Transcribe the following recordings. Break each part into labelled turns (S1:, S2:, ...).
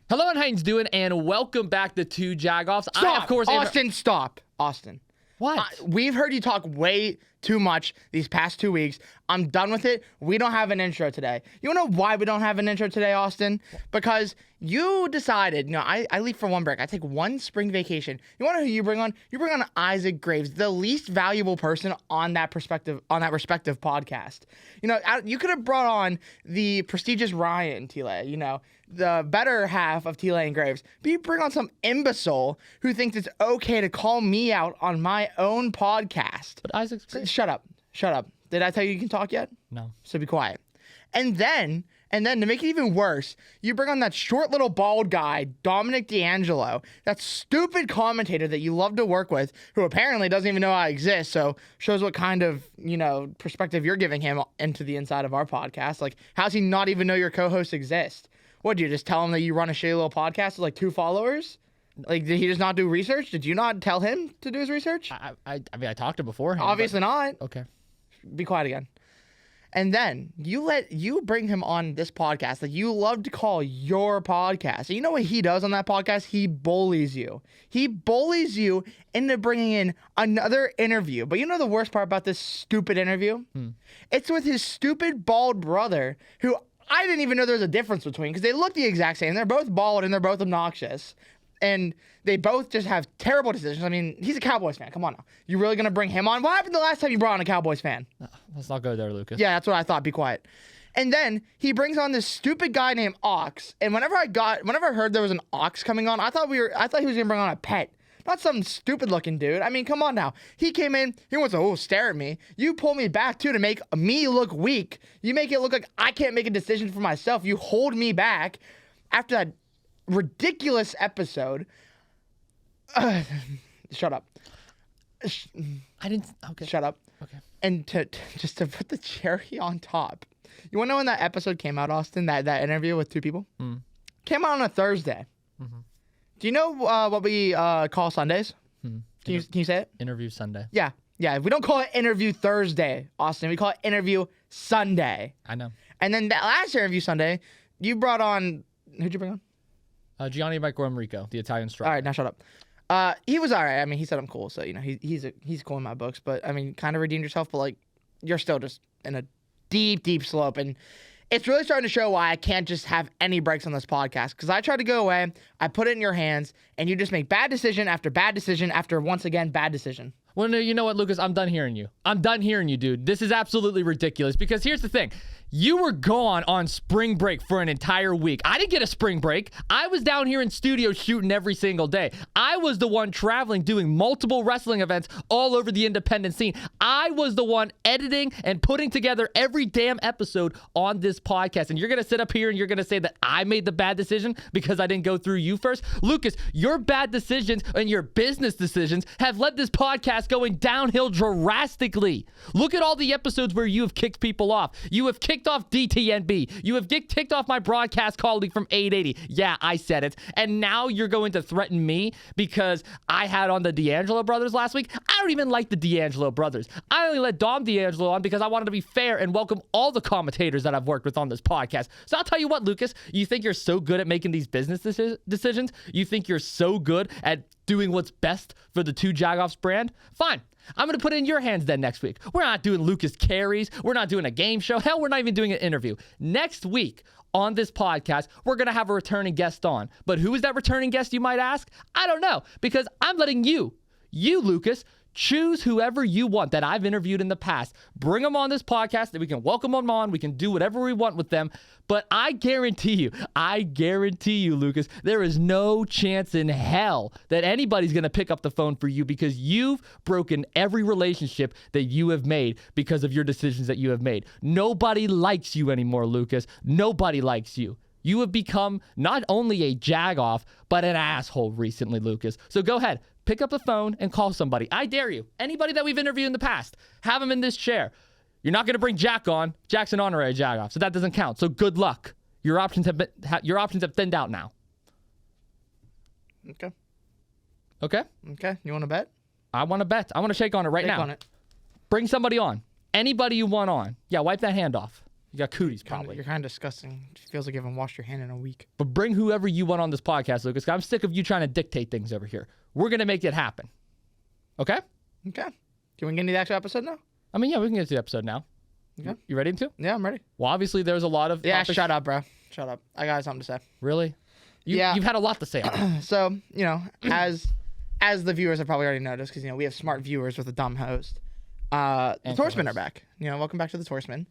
S1: Hello, and how you doing? And welcome back to Two Jagoffs.
S2: Stop, Austin, stop. Austin.
S1: What?
S2: We've heard you talk way too much these past 2 weeks. I'm done with it. We don't have an intro today. You know why we don't have an intro today, Austin? Because you decided, I leave for one break. I take one spring vacation. You want to know who you bring on? You bring on Isaac Graves, the least valuable person on that respective podcast. You could have brought on the prestigious Ryan Tile, the better half of Tile and Graves. But you bring on some imbecile who thinks it's okay to call me out on my own podcast.
S1: But Isaac's great.
S2: Shut up. Did I tell you can talk yet?
S1: No.
S2: So be quiet. And then to make it even worse, you bring on that short little bald guy, Dominic D'Angelo, that stupid commentator that you love to work with, who apparently doesn't even know I exist. So shows what kind of, perspective you're giving him into the inside of our podcast. Like, how's he not even know your co-hosts exist? What, did you just tell him that you run a shitty little podcast with like 2 followers? Like, did he just not do research? Did you not tell him to do his research?
S1: I mean, I talked to him beforehand.
S2: Obviously not.
S1: Okay.
S2: Be quiet again. And then you bring him on this podcast that you love to call your podcast. And you know what he does on that podcast? He bullies you. He bullies you into bringing in another interview. But you know the worst part about this stupid interview? It's with his stupid bald brother, who I didn't even know there was a difference between, because they look the exact same. They're both bald and they're both obnoxious. And they both just have terrible decisions. I mean, he's a Cowboys fan. Come on now. You really going to bring him on? What happened the last time you brought on a Cowboys fan?
S1: Let's not go there, Lucas.
S2: Yeah, that's what I thought. Be quiet. And then he brings on this stupid guy named Ox. And whenever I heard there was an Ox coming on, I thought he was going to bring on a pet. Not some stupid looking dude. I mean, come on now. He came in, he wants to stare at me. You pull me back too to make me look weak. You make it look like I can't make a decision for myself. You hold me back after that ridiculous episode. Shut up.
S1: I didn't. Okay.
S2: Shut up.
S1: Okay.
S2: And to put the cherry on top, you want to know when that episode came out, Austin? That interview with 2 people? Came out on a Thursday. Mm-hmm. Do you know what we call Sundays? Can you say it?
S1: Interview Sunday.
S2: Yeah. We don't call it Interview Thursday, Austin. We call it Interview Sunday.
S1: I know. And
S2: then that last Interview Sunday, you brought on... Who'd you bring on?
S1: Gianni Mike Romerico, the Italian striker.
S2: All right, now shut up. He was all right. I mean, he said I'm cool, so, he's cool in my books. But, I mean, kind of redeemed yourself, but, like, you're still just in a deep, deep slope. And it's really starting to show why I can't just have any breaks on this podcast. Because I try to go away, I put it in your hands, and you just make bad decision after bad decision after, once again, bad decision.
S1: Well, no, you know what, Lucas? I'm done hearing you. I'm done hearing you, dude. This is absolutely ridiculous. Because here's the thing. You were gone on spring break for an entire week. I didn't get a spring break. I was down here in studio shooting every single day. I was the one traveling, doing multiple wrestling events all over the independent scene. I was the one editing and putting together every damn episode on this podcast. And you're going to sit up here and you're going to say that I made the bad decision because I didn't go through you first? Lucas, your bad decisions and your business decisions have led this podcast going downhill drastically. Look at all the episodes where you have kicked people off. You have kicked off DTNB. You have ticked off my broadcast colleague from 880. Yeah, I said it. And now you're going to threaten me because I had on the D'Angelo brothers last week? I don't even like the D'Angelo brothers. I only let Dom D'Angelo on because I wanted to be fair and welcome all the commentators that I've worked with on this podcast. So I'll tell you what, Lucas, you think you're so good at making these business decisions? You think you're so good at doing what's best for the Two Jagoffs brand? Fine. I'm going to put it in your hands then next week. We're not doing Lucas Carries. We're not doing a game show. Hell, we're not even doing an interview. Next week on this podcast, we're going to have a returning guest on. But who is that returning guest, you might ask? I don't know, because I'm letting you, Lucas, choose whoever you want that I've interviewed in the past. Bring them on this podcast that we can welcome them on. We can do whatever we want with them. But I guarantee you, Lucas, there is no chance in hell that anybody's going to pick up the phone for you because you've broken every relationship that you have made because of your decisions that you have made. Nobody likes you anymore, Lucas. Nobody likes you. You have become not only a jagoff, but an asshole recently, Lucas. So go ahead. Pick up the phone and call somebody. I dare you. Anybody that we've interviewed in the past, have them in this chair. You're not going to bring Jack on. Jack's an honorary Jagoff, so that doesn't count. So good luck. Your options have thinned out now.
S2: Okay.
S1: Okay?
S2: Okay. You want to bet?
S1: I want to bet. I want to shake on it right now.
S2: Shake on it.
S1: Bring somebody on. Anybody you want on. Yeah, wipe that hand off. You got cooties, probably.
S2: You're kind of disgusting. It feels like you haven't washed your hand in a week.
S1: But bring whoever you want on this podcast, Lucas. I'm sick of you trying to dictate things over here. We're going to make it happen. Okay?
S2: Okay. Can we get into the actual episode now?
S1: I mean, yeah, we can get to the episode now.
S2: Okay.
S1: You ready to?
S2: Yeah, I'm ready.
S1: Well, obviously, there's a lot of topics.
S2: Shut up, bro. Shut up. I got something to say.
S1: Really?
S2: Yeah.
S1: You've had a lot to say on it.
S2: So, as the viewers have probably already noticed, because, we have smart viewers with a dumb host. The Torsemen are back. Welcome back to the Torsemen.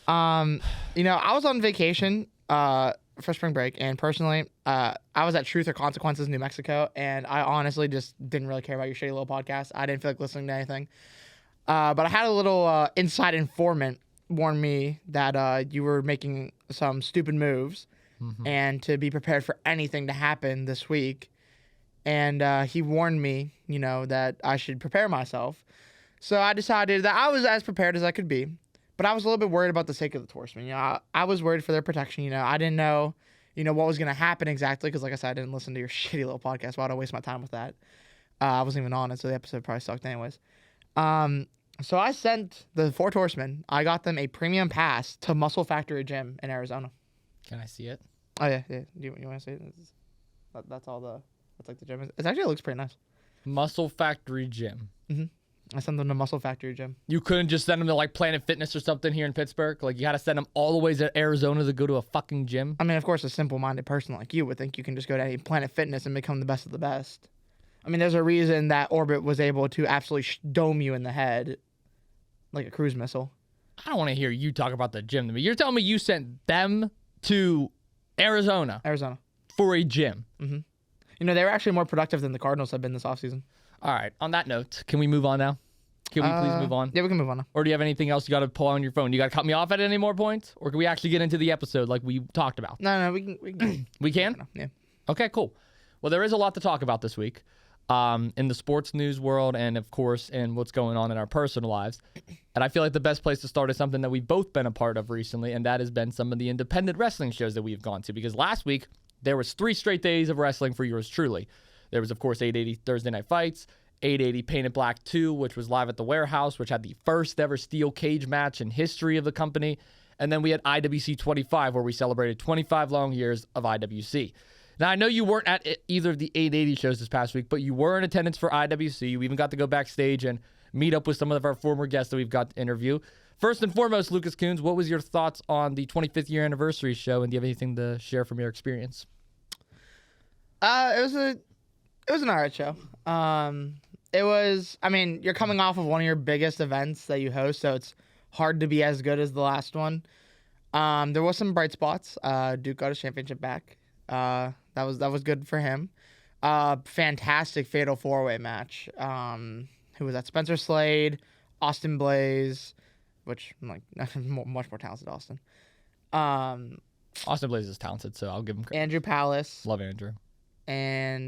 S2: I was on vacation for spring break, and personally, I was at Truth or Consequences, New Mexico, and I honestly just didn't really care about your shitty little podcast. I didn't feel like listening to anything. But I had a little inside informant warn me that you were making some stupid moves and to be prepared for anything to happen this week. And he warned me, that I should prepare myself. So I decided that I was as prepared as I could be. But I was a little bit worried about the sake of the Torsemen. I was worried for their protection. I didn't know, what was going to happen exactly. Because like I said, I didn't listen to your shitty little podcast. Why would I waste my time with that? I wasn't even on it, so the episode probably sucked anyways. So I sent the 4 Torsemen. I got them a premium pass to Muscle Factory Gym in Arizona.
S1: Can I see it?
S2: Oh, yeah. You want to see it? That's like the gym. It actually looks pretty nice.
S1: Muscle Factory Gym.
S2: Mm-hmm. I sent them to Muscle Factory Gym.
S1: You couldn't just send them to Planet Fitness or something here in Pittsburgh? Like, you got to send them all the way to Arizona to go to a fucking gym?
S2: I mean, of course, a simple-minded person like you would think you can just go to any Planet Fitness and become the best of the best. I mean, there's a reason that Orbit was able to absolutely dome you in the head like a cruise missile.
S1: I don't want to hear you talk about the gym to me. You're telling me you sent them to Arizona for a gym?
S2: Mm-hmm. They were actually more productive than the Cardinals have been this offseason.
S1: All right. On that note, can we move on now? Can we please move on?
S2: Yeah, we can move on now.
S1: Or do you have anything else you got to pull on your phone? You got to cut me off at any more points? Or can we actually get into the episode like we talked about?
S2: No, we can.
S1: We can?
S2: Yeah.
S1: Okay, cool. Well, there is a lot to talk about this week in the sports news world and, of course, in what's going on in our personal lives. And I feel like the best place to start is something that we've both been a part of recently, and that has been some of the independent wrestling shows that we've gone to. Because last week, there was 3 straight days of wrestling for yours truly. There was, of course, 880 Thursday Night Fights, 880 Painted Black 2, which was live at the Warehouse, which had the first ever steel cage match in history of the company. And then we had IWC 25, where we celebrated 25 long years of IWC. Now, I know you weren't at either of the 880 shows this past week, but you were in attendance for IWC. You even got to go backstage and meet up with some of our former guests that we've got to interview. First and foremost, Lucas Kuhns, what was your thoughts on the 25th year anniversary show, and do you have anything to share from your experience?
S2: It was an alright show. You're coming off of one of your biggest events that you host, so it's hard to be as good as the last one. There was some bright spots. Duke got his championship back. That was good for him. Fantastic fatal 4-way match. Who was that? Spencer Slade, Austin Blaze, which I'm much more talented Austin.
S1: Austin Blaze is talented, so I'll give him credit.
S2: Andrew Palace.
S1: Love Andrew.
S2: And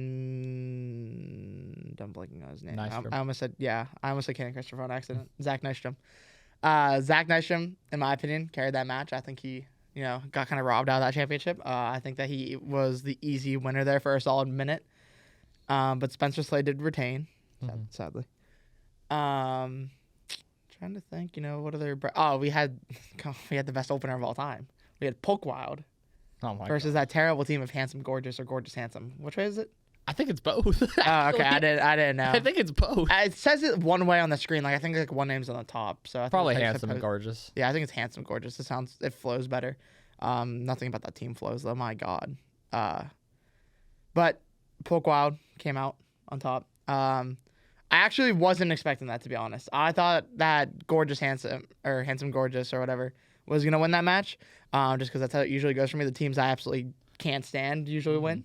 S2: I'm blanking on his name.
S1: Nystrom.
S2: I almost said Kenny Christopher on accident. Zach Nystrom. Zach Nystrom, in my opinion, carried that match. I think he, got kind of robbed out of that championship. I think that he was the easy winner there for a solid minute. But Spencer Slade did retain, sadly. Trying to think, what other... we had the best opener of all time. We had Poke Wild.
S1: Oh my
S2: versus
S1: God.
S2: that terrible team of Handsome Gorgeous or Gorgeous Handsome. Which way is it?
S1: I think it's both.
S2: Oh, okay. I didn't know.
S1: I think it's both.
S2: It says it one way on the screen. I think one name's on the top. So I think
S1: Probably
S2: it's
S1: Handsome and Gorgeous.
S2: Yeah, I think it's Handsome Gorgeous. It flows better. Nothing about that team flows though. My God. But Poke Wild came out on top. I actually wasn't expecting that, to be honest. I thought that Gorgeous Handsome or Handsome Gorgeous or whatever was gonna win that match. Just because that's how it usually goes for me. The teams I absolutely can't stand usually win.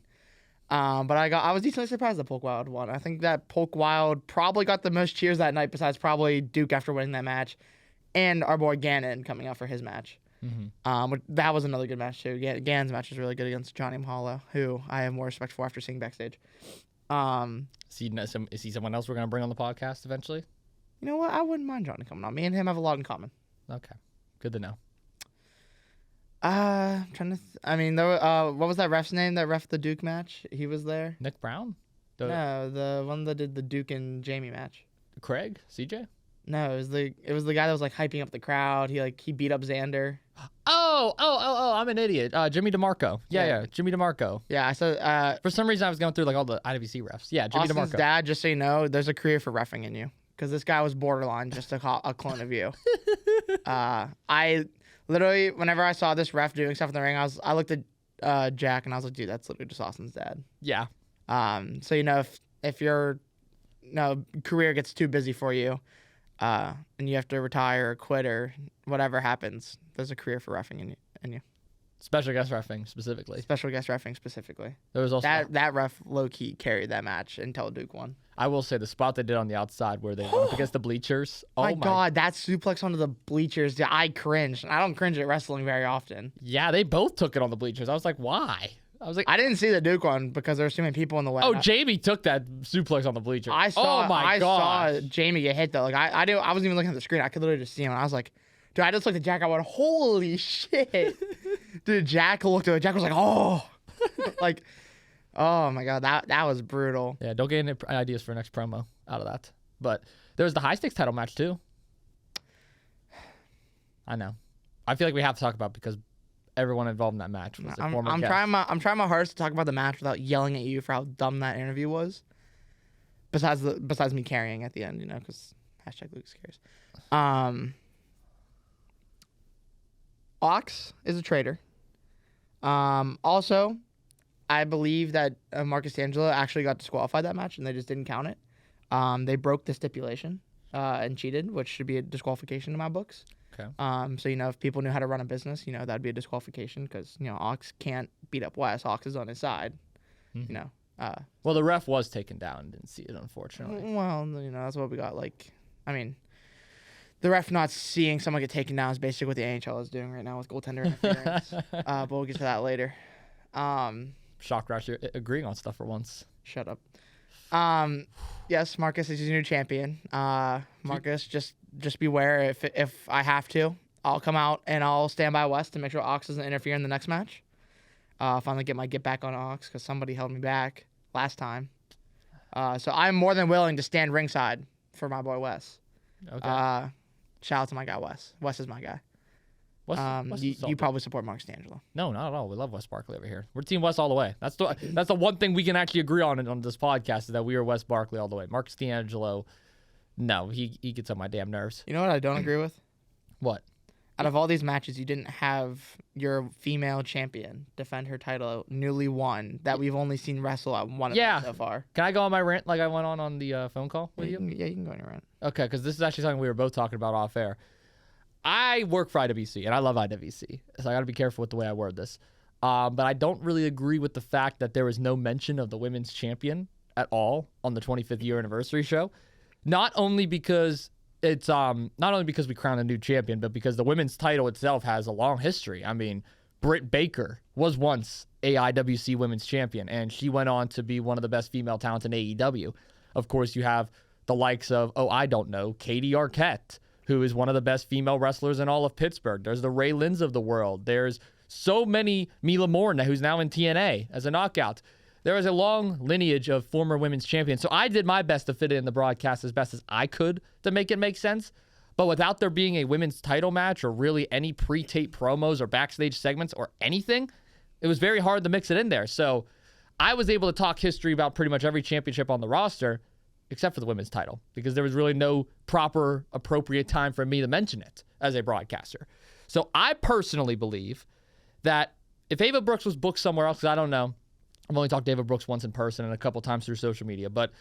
S2: But I was decently surprised that Poke Wild won. I think that Poke Wild probably got the most cheers that night, besides probably Duke after winning that match, and our boy Gannon coming out for his match. That was another good match too. Gannon's match was really good against Johnny Mahalo, who I have more respect for after seeing backstage.
S1: Is he someone else we're gonna bring on the podcast eventually?
S2: You know what? I wouldn't mind Johnny coming on. Me and him have a lot in common.
S1: Okay, good to know.
S2: I'm trying to. What was that ref's name that ref the Duke match? He was there.
S1: Nick Brown?
S2: No, the one that did the Duke and Jamie match.
S1: Craig? CJ?
S2: No, it was the guy that was like hyping up the crowd. He beat up Xander.
S1: Oh, I'm an idiot. Jimmy DeMarco. Yeah, Jimmy DeMarco.
S2: Yeah, I said.
S1: For some reason, I was going through like all the IWC refs. Yeah, Jimmy
S2: Austin's
S1: DeMarco.
S2: dad, just so you know, there's a career for reffing in you. Because this guy was borderline just a clone of you. I literally, whenever I saw this ref doing stuff in the ring, I looked at Jack and I was like, dude, that's literally just Austin's dad.
S1: Yeah.
S2: So you know, if your career gets too busy for you, and you have to retire or quit or whatever happens, there's a career for reffing in you.
S1: Special guest reffing specifically.
S2: Special guest reffing specifically.
S1: There was also
S2: that ref low key carried that match until Duke won.
S1: I will say the spot they did on the outside where they went up against the bleachers. Oh
S2: my God, that suplex onto the bleachers. I cringed. I don't cringe at wrestling very often.
S1: Yeah, they both took it on the bleachers. I was like, why?
S2: I didn't see the Duke one because there were so many people in the way.
S1: Oh, Jamie took that suplex on the bleachers.
S2: I saw Jamie get hit though. Like I wasn't even looking at the screen. I could literally just see him. And I was like, dude, I just looked at Jack. I went, holy shit. Dude, Jack looked at it. Jack was like, oh. Like, oh my God, that was brutal.
S1: Yeah, don't get any ideas for next promo out of that. But there was the high stakes title match too. I know. I feel like we have to talk about it because everyone involved in that match was a former guest.
S2: I'm trying my hardest to talk about the match without yelling at you for how dumb that interview was. Besides me carrying at the end, because #Lucas cares. Ox is a traitor. Also, I believe that Marcus D'Angelo actually got disqualified that match, and they just didn't count it. They broke the stipulation and cheated, which should be a disqualification in my books.
S1: Okay.
S2: So, if people knew how to run a business, that'd be a disqualification because, Ox can't beat up Wes. Ox is on his side,
S1: Well, the ref was taken down. Didn't see it, unfortunately.
S2: Well, that's what we got. The ref not seeing someone get taken down is basically what the NHL is doing right now with goaltender interference. But we'll get to that later.
S1: Shock Rush, you're agreeing on stuff for once.
S2: Shut up. Yes, Marcus is your new champion. Marcus, just beware. If I have to, I'll come out and I'll stand by West to make sure Ox doesn't interfere in the next match. Finally get back on Ox because somebody held me back last time. So I'm more than willing to stand ringside for my boy Wes.
S1: Okay.
S2: Shout out to my guy Wes. Wes is my guy. You probably support Marcus D'Angelo.
S1: No, not at all. We love Wes Barkley over here. We're Team Wes all the way. That's the one thing we can actually agree on this podcast is that we are Wes Barkley all the way. Marcus D'Angelo, no, he gets on my damn nerves.
S2: You know what I don't agree with?
S1: What?
S2: Out of all these matches, you didn't have your female champion defend her title, newly won, that we've only seen wrestle at one of them so far.
S1: Can I go on my rant like I went on the phone call with you?
S2: Yeah, you can go on your rant.
S1: Okay, because this is actually something we were both talking about off air. I work for IWC, and I love IWC, so I got to be careful with the way I word this. But I don't really agree with the fact that there was no mention of the women's champion at all on the 25th year anniversary show. Not only because we crowned a new champion, but because the women's title itself has a long history. I mean, Britt Baker was once a IWC women's champion, and she went on to be one of the best female talents in AEW. Of course, you have the likes of, Katie Arquette, who is one of the best female wrestlers in all of Pittsburgh. There's the Ray Lynn's of the world. There's so many, Mila Moore, who's now in TNA as a knockout. There is a long lineage of former women's champions. So I did my best to fit it in the broadcast as best as I could to make it make sense. But without there being a women's title match or really any pre-tape promos or backstage segments or anything, it was very hard to mix it in there. So I was able to talk history about pretty much every championship on the roster, except for the women's title, because there was really no proper, appropriate time for me to mention it as a broadcaster. So I personally believe that if Ava Brooks was booked somewhere else, because I don't know, I've only talked to Ava Brooks once in person and a couple times through social media, but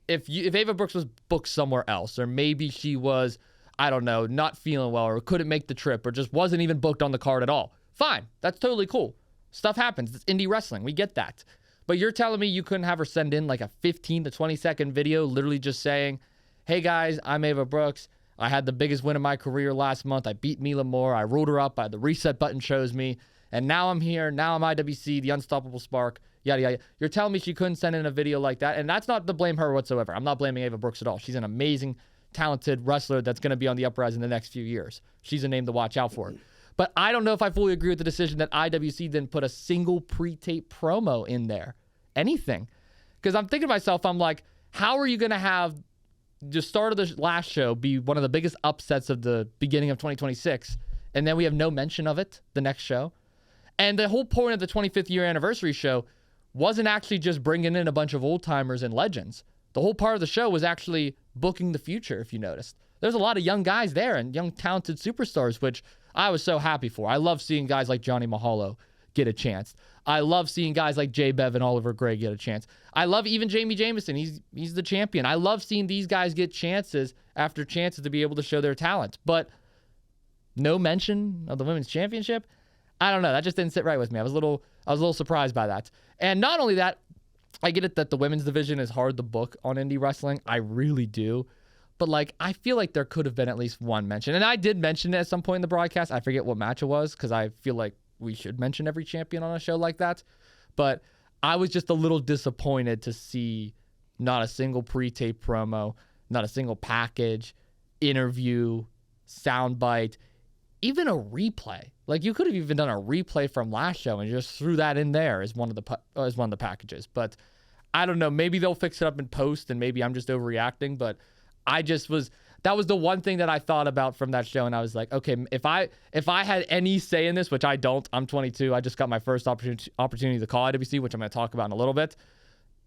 S1: if Ava Brooks was booked somewhere else, or maybe she was, I don't know, not feeling well, or couldn't make the trip, or just wasn't even booked on the card at all, fine, that's totally cool. Stuff happens. It's indie wrestling. We get that. But you're telling me you couldn't have her send in like a 15 to 20 second video literally just saying, hey guys, I'm Ava Brooks. I had the biggest win of my career last month. I beat Mila Moore. I ruled her up. The reset button chose me. And now I'm here. Now I'm IWC, the unstoppable spark. Yada, yada. You're telling me she couldn't send in a video like that. And that's not to blame her whatsoever. I'm not blaming Ava Brooks at all. She's an amazing, talented wrestler that's going to be on the uprise in the next few years. She's a name to watch out for. But I don't know if I fully agree with the decision that IWC didn't put a single pre-tape promo in there. Anything. Because I'm thinking to myself, I'm like, how are you going to have the start of the last show be one of the biggest upsets of the beginning of 2026, and then we have no mention of it the next show. And the whole point of the 25th year anniversary show wasn't actually just bringing in a bunch of old timers and legends. The whole part of the show was actually booking the future, if you noticed. There's a lot of young guys there and young talented superstars, which I was so happy for. I love seeing guys like Johnny Mahalo get a chance. I love seeing guys like Jay Bev and Oliver Gray get a chance. I love even Jamie Jamison. He's the champion. I love seeing these guys get chances after chances to be able to show their talent. But no mention of the women's championship. I don't know. That just didn't sit right with me. I was a little surprised by that. And not only that, I get it that the women's division is hard to book on indie wrestling. I really do. But, like, I feel like there could have been at least one mention. And I did mention it at some point in the broadcast. I forget what match it was because I feel like we should mention every champion on a show like that. But I was just a little disappointed to see not a single pre-tape promo, not a single package, interview, soundbite, even a replay. Like, you could have even done a replay from last show and just threw that in there as one of the packages. But I don't know. Maybe they'll fix it up in post, and maybe I'm just overreacting. But that was the one thing that I thought about from that show, and I was like, okay, if I had any say in this, which I don't, I'm 22. I just got my first opportunity to call IWC, which I'm going to talk about in a little bit.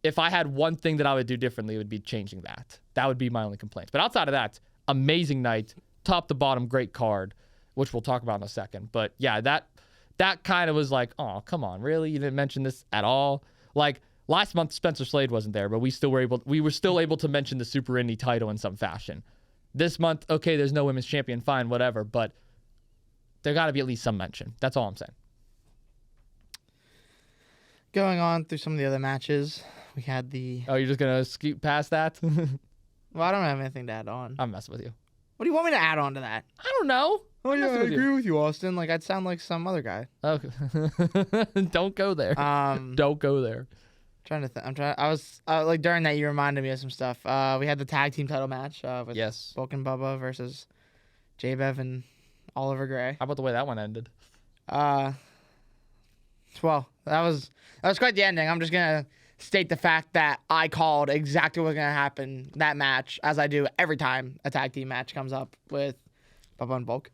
S1: If I had one thing that I would do differently, it would be changing that. That would be my only complaint. But outside of that, amazing night, top to bottom, great card, which we'll talk about in a second. But yeah, that kind of was like, oh, come on, really? You didn't mention this at all? Like, last month, Spencer Slade wasn't there, but we were still able to mention the Super Indie title in some fashion. This month, okay, there's no women's champion, fine, whatever, but there got to be at least some mention. That's all I'm saying.
S2: Going on through some of the other matches, we had the...
S1: Oh, you're just going to skip past that?
S2: Well, I don't have anything to add on.
S1: I'm messing with you.
S2: What do you want me to add on to that?
S1: I don't know.
S2: Oh, yeah, I agree with you, Austin. Like, I'd sound like some other guy.
S1: Okay. Don't go there. Don't go there.
S2: Trying to think. I was like during that, you reminded me of some stuff. We had the tag team title match with Bulk and Bubba versus J-Bev and Oliver Gray.
S1: How about the way that one ended?
S2: Well, that was quite the ending. I'm just gonna state the fact that I called exactly what's gonna happen that match, as I do every time a tag team match comes up with Bubba and Bulk.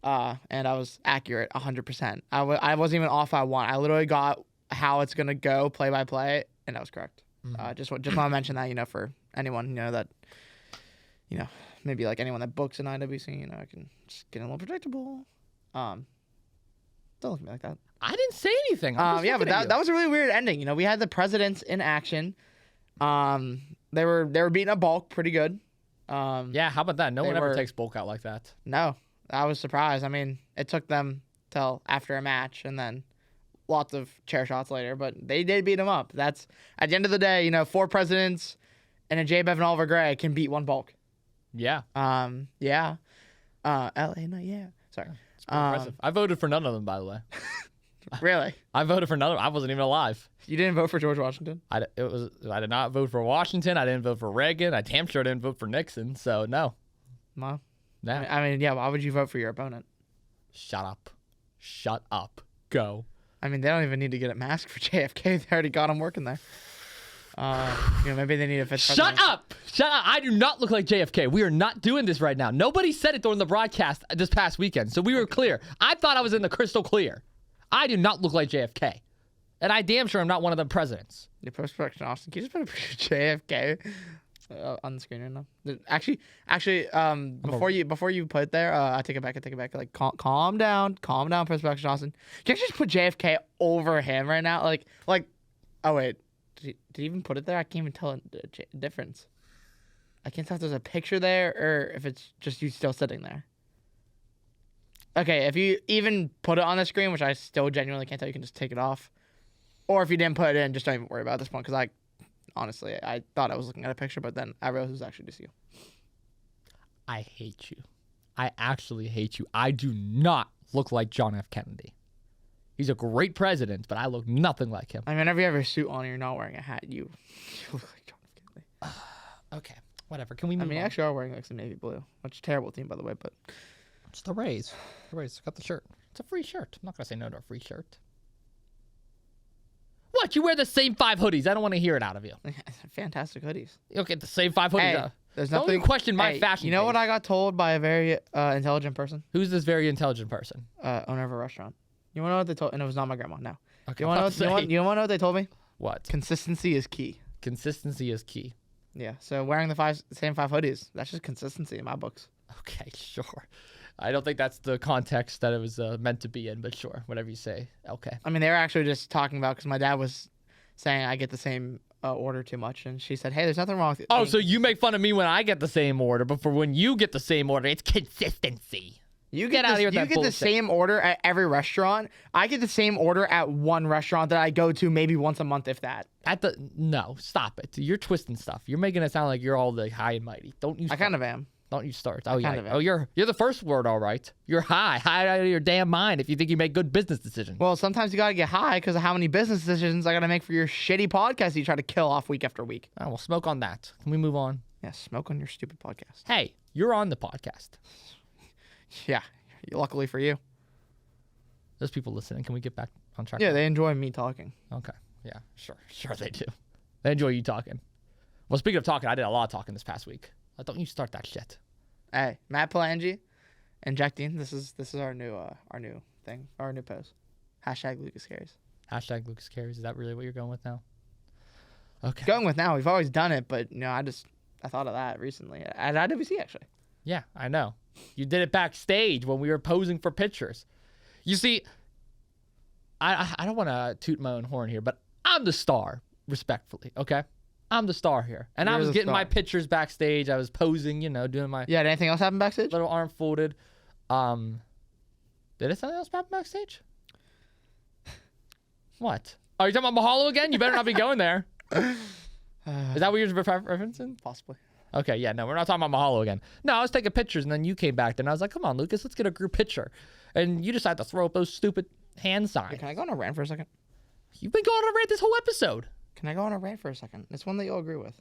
S2: And I was accurate 100%. I wasn't even off by one. I literally got how it's gonna go play by play, and that was correct. Mm-hmm. Just want to mention that, for anyone, that, maybe like anyone that books an IWC, I can just get a little predictable. Don't look at me like that.
S1: I didn't say anything.
S2: Yeah, but that was a really weird ending. We had the presidents in action. They were beating up Bulk pretty good.
S1: Yeah, how about that? No one ever takes Bulk out like that.
S2: No, I was surprised. I mean, it took them till after a match, and then lots of chair shots later, but they did beat him up. That's, at the end of the day, 4 presidents and a J-Bev and Oliver Gray can beat one Bulk.
S1: Yeah.
S2: Yeah. LA, no, yeah. Sorry.
S1: It's impressive. I voted for none of them, by the way.
S2: Really?
S1: I voted for none of them. I wasn't even alive.
S2: You didn't vote for George Washington?
S1: I did not vote for Washington. I didn't vote for Reagan. I damn sure didn't vote for Nixon. So, no.
S2: Well,
S1: no.
S2: I mean, yeah, why would you vote for your opponent?
S1: Shut up. Shut up. Go.
S2: I mean, they don't even need to get a mask for JFK. They already got him working there. Maybe they need a vice president.
S1: Shut up! Shut up! I do not look like JFK. We are not doing this right now. Nobody said it during the broadcast this past weekend, so we were clear. I thought I was in the crystal clear. I do not look like JFK. And I damn sure I'm not one of the presidents.
S2: Your post-production, Austin, can you just put a picture of JFK on the screen right now? Actually, before you put it there, I take it back. Like, calm down, post-production, Austin. Can you just put JFK over him right now? Like, oh wait, did he even put it there? I can't even tell the difference. I can't tell if there's a picture there or if it's just you still sitting there. Okay, if you even put it on the screen, which I still genuinely can't tell, you can just take it off. Or if you didn't put it in, just don't even worry about it at this point, because honestly, I thought I was looking at a picture, but then I realized it was actually just you.
S1: I hate you. I actually hate you. I do not look like John F. Kennedy. He's a great president, but I look nothing like him.
S2: I mean, whenever you have a suit on and you're not wearing a hat, you look like John F. Kennedy.
S1: Okay, whatever. Can we move on?
S2: You actually are wearing like some navy blue, which is a terrible team, by the way, but...
S1: It's the Rays. The Rays got the shirt. It's a free shirt. I'm not going to say no to a free shirt. What? You wear the same 5 hoodies. I don't want to hear it out of you.
S2: Fantastic hoodies.
S1: Okay, the same 5 hoodies.
S2: Hey, There's
S1: Don't
S2: nothing.
S1: you question my
S2: Hey,
S1: fashion
S2: You know what
S1: taste.
S2: I got told by a very intelligent person?
S1: Who's this very intelligent person?
S2: Owner of a restaurant. You want to know what they told? And it was not my grandma. No.
S1: Okay,
S2: You want to know? You want to know what they told me?
S1: What?
S2: Consistency is key.
S1: Consistency is key.
S2: Yeah. So wearing the same five hoodies, that's just consistency in my books.
S1: Okay, sure. I don't think that's the context that it was meant to be in, but sure, whatever you say. Okay.
S2: I mean, they were actually just talking about because my dad was saying I get the same order too much, and she said, "Hey, there's nothing wrong with it."
S1: Oh, so you make fun of me when I get the same order, but for when you get the same order, it's consistency.
S2: You
S1: Get out of here with
S2: You
S1: that
S2: get the
S1: bullshit.
S2: same order at every restaurant. I get the same order at one restaurant that I go to maybe once a month, if that.
S1: No, stop it. You're twisting stuff. You're making it sound like you're all the high and mighty. Don't you?
S2: I
S1: Start.
S2: kind of am.
S1: Don't you start? Oh yeah.
S2: kind of am.
S1: Oh, you're the first word, all right. You're high out of your damn mind if you think you make good business decisions.
S2: Well, sometimes you gotta get high because of how many business decisions I gotta make for your shitty podcast that you try to kill off week after week.
S1: Oh, well, smoke on that. Can we move on?
S2: Yeah, smoke on your stupid podcast.
S1: Hey, you're on the podcast.
S2: Yeah, luckily for you.
S1: There's people listening. Can we get back on track?
S2: Yeah, they enjoy me talking.
S1: Okay. Yeah, sure they do. They enjoy you talking. Well, speaking of talking, I did a lot of talking this past week. Don't you start that shit.
S2: Hey, Matt Palangi, injecting. This is our new thing, our new post. Hashtag Lucas Cares.
S1: Hashtag Lucas Cares. Is that really what you're going with now? Okay.
S2: Going with now. We've always done it, but I thought of that recently at IWC actually.
S1: Yeah, I know. You did it backstage when we were posing for pictures. You see, I don't want to toot my own horn here, but I'm the star, respectfully, okay? I'm the star here. And I
S2: You're
S1: was
S2: the
S1: getting my
S2: star.
S1: pictures backstage. I was posing, doing my
S2: Yeah. Did anything else happen backstage?
S1: little arm folded. Did it something else happen backstage? What? Oh, you're talking about Mahalo again? You better not be going there. Is that what you're referencing?
S2: Possibly.
S1: Okay, yeah, no, we're not talking about Mahalo again. No, I was taking pictures, and then you came back, and I was like, come on, Lucas, let's get a group picture. And you decided to throw up those stupid hand signs.
S2: Can I go on a rant for a second?
S1: You've been going on a rant this whole episode.
S2: Can I go on a rant for a second? It's one that you'll agree with.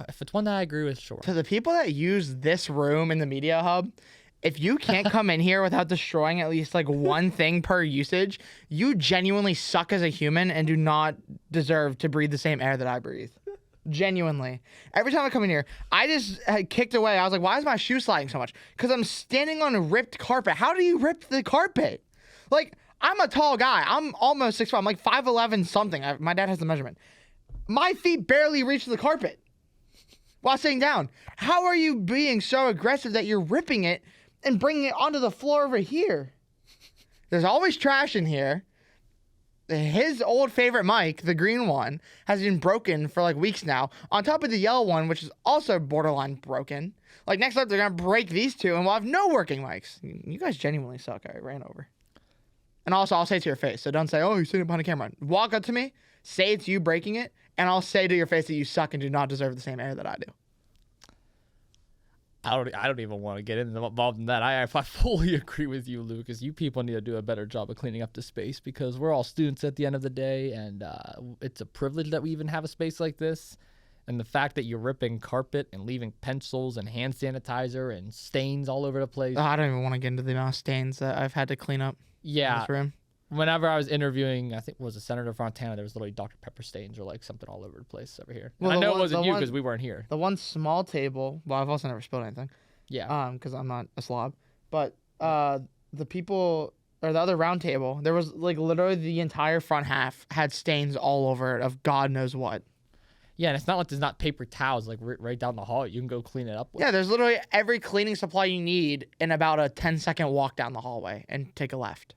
S1: If it's one that I agree with, sure.
S2: To the people that use this room in the media hub, if you can't come in here without destroying at least like one thing per usage, you genuinely suck as a human and do not deserve to breathe the same air that I breathe. Genuinely. Every time I come in here, I just had kicked away. I was like, why is my shoe sliding so much? Because I'm standing on a ripped carpet. How do you rip the carpet? Like, I'm a tall guy. I'm almost 6'5". I'm like 5'11" something. My dad has the measurement. My feet barely reach the carpet while sitting down. How are you being so aggressive that you're ripping it and bringing it onto the floor over here? There's always trash in here. His old favorite mic, the green one, has been broken for like weeks now. On top of the yellow one, which is also borderline broken. Like next up, they're gonna break these two, and we'll have no working mics. You guys genuinely suck. I ran over. And also, I'll say it to your face. So don't say, "Oh, you're sitting behind a camera." Walk up to me, say it's you breaking it, and I'll say to your face that you suck and do not deserve the same air that I do.
S1: I don't even want to get involved in that. I fully agree with you, Lucas. You people need to do a better job of cleaning up the space because we're all students at the end of the day, and it's a privilege that we even have a space like this. And the fact that you're ripping carpet and leaving pencils and hand sanitizer and stains all over the place.
S2: I don't even want to get into the amount of stains that I've had to clean up in
S1: Yeah.
S2: this room.
S1: Whenever I was interviewing, I think it was a Senator Fontana, there was literally Dr. Pepper stains or like something all over the place over here.
S2: Well,
S1: And I
S2: the
S1: know
S2: one-
S1: it wasn't
S2: the
S1: you
S2: one-
S1: because we weren't here.
S2: The one small table, well, I've also never spilled anything.
S1: Yeah.
S2: Because I'm not a slob. But the people, or the other round table, there was like literally the entire front half had stains all over it of God knows what.
S1: Yeah, and it's not like there's not paper towels like right down the hall. You can go clean it up with.
S2: Yeah, there's literally every cleaning supply you need in about a 10-second walk down the hallway and take a left.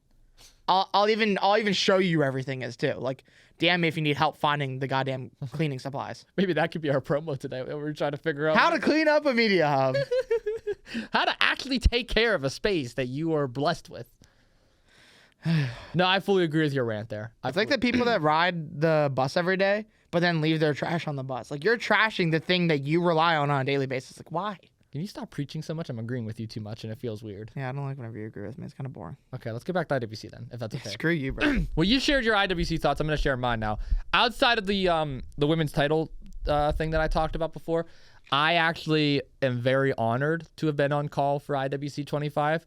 S2: I'll even show you where everything is too. Like, DM me if you need help finding the goddamn cleaning supplies.
S1: Maybe that could be our promo today. We're trying to figure out
S2: How to clean up a media hub.
S1: how to actually take care of a space that you are blessed with. No, I fully agree with your rant there.
S2: It's like the people that ride the bus every day, but then leave their trash on the bus. Like, you're trashing the thing that you rely on a daily basis. Like, why?
S1: Can you stop preaching so much? I'm agreeing with you too much, and it feels weird.
S2: Yeah, I don't like whenever you agree with me. It's kind of boring.
S1: Okay, let's get back to IWC then, if that's okay.
S2: Screw you, bro.
S1: Well, you shared your IWC thoughts. I'm going to share mine now. Outside of the women's title thing that I talked about before, I actually am very honored to have been on call for IWC 25.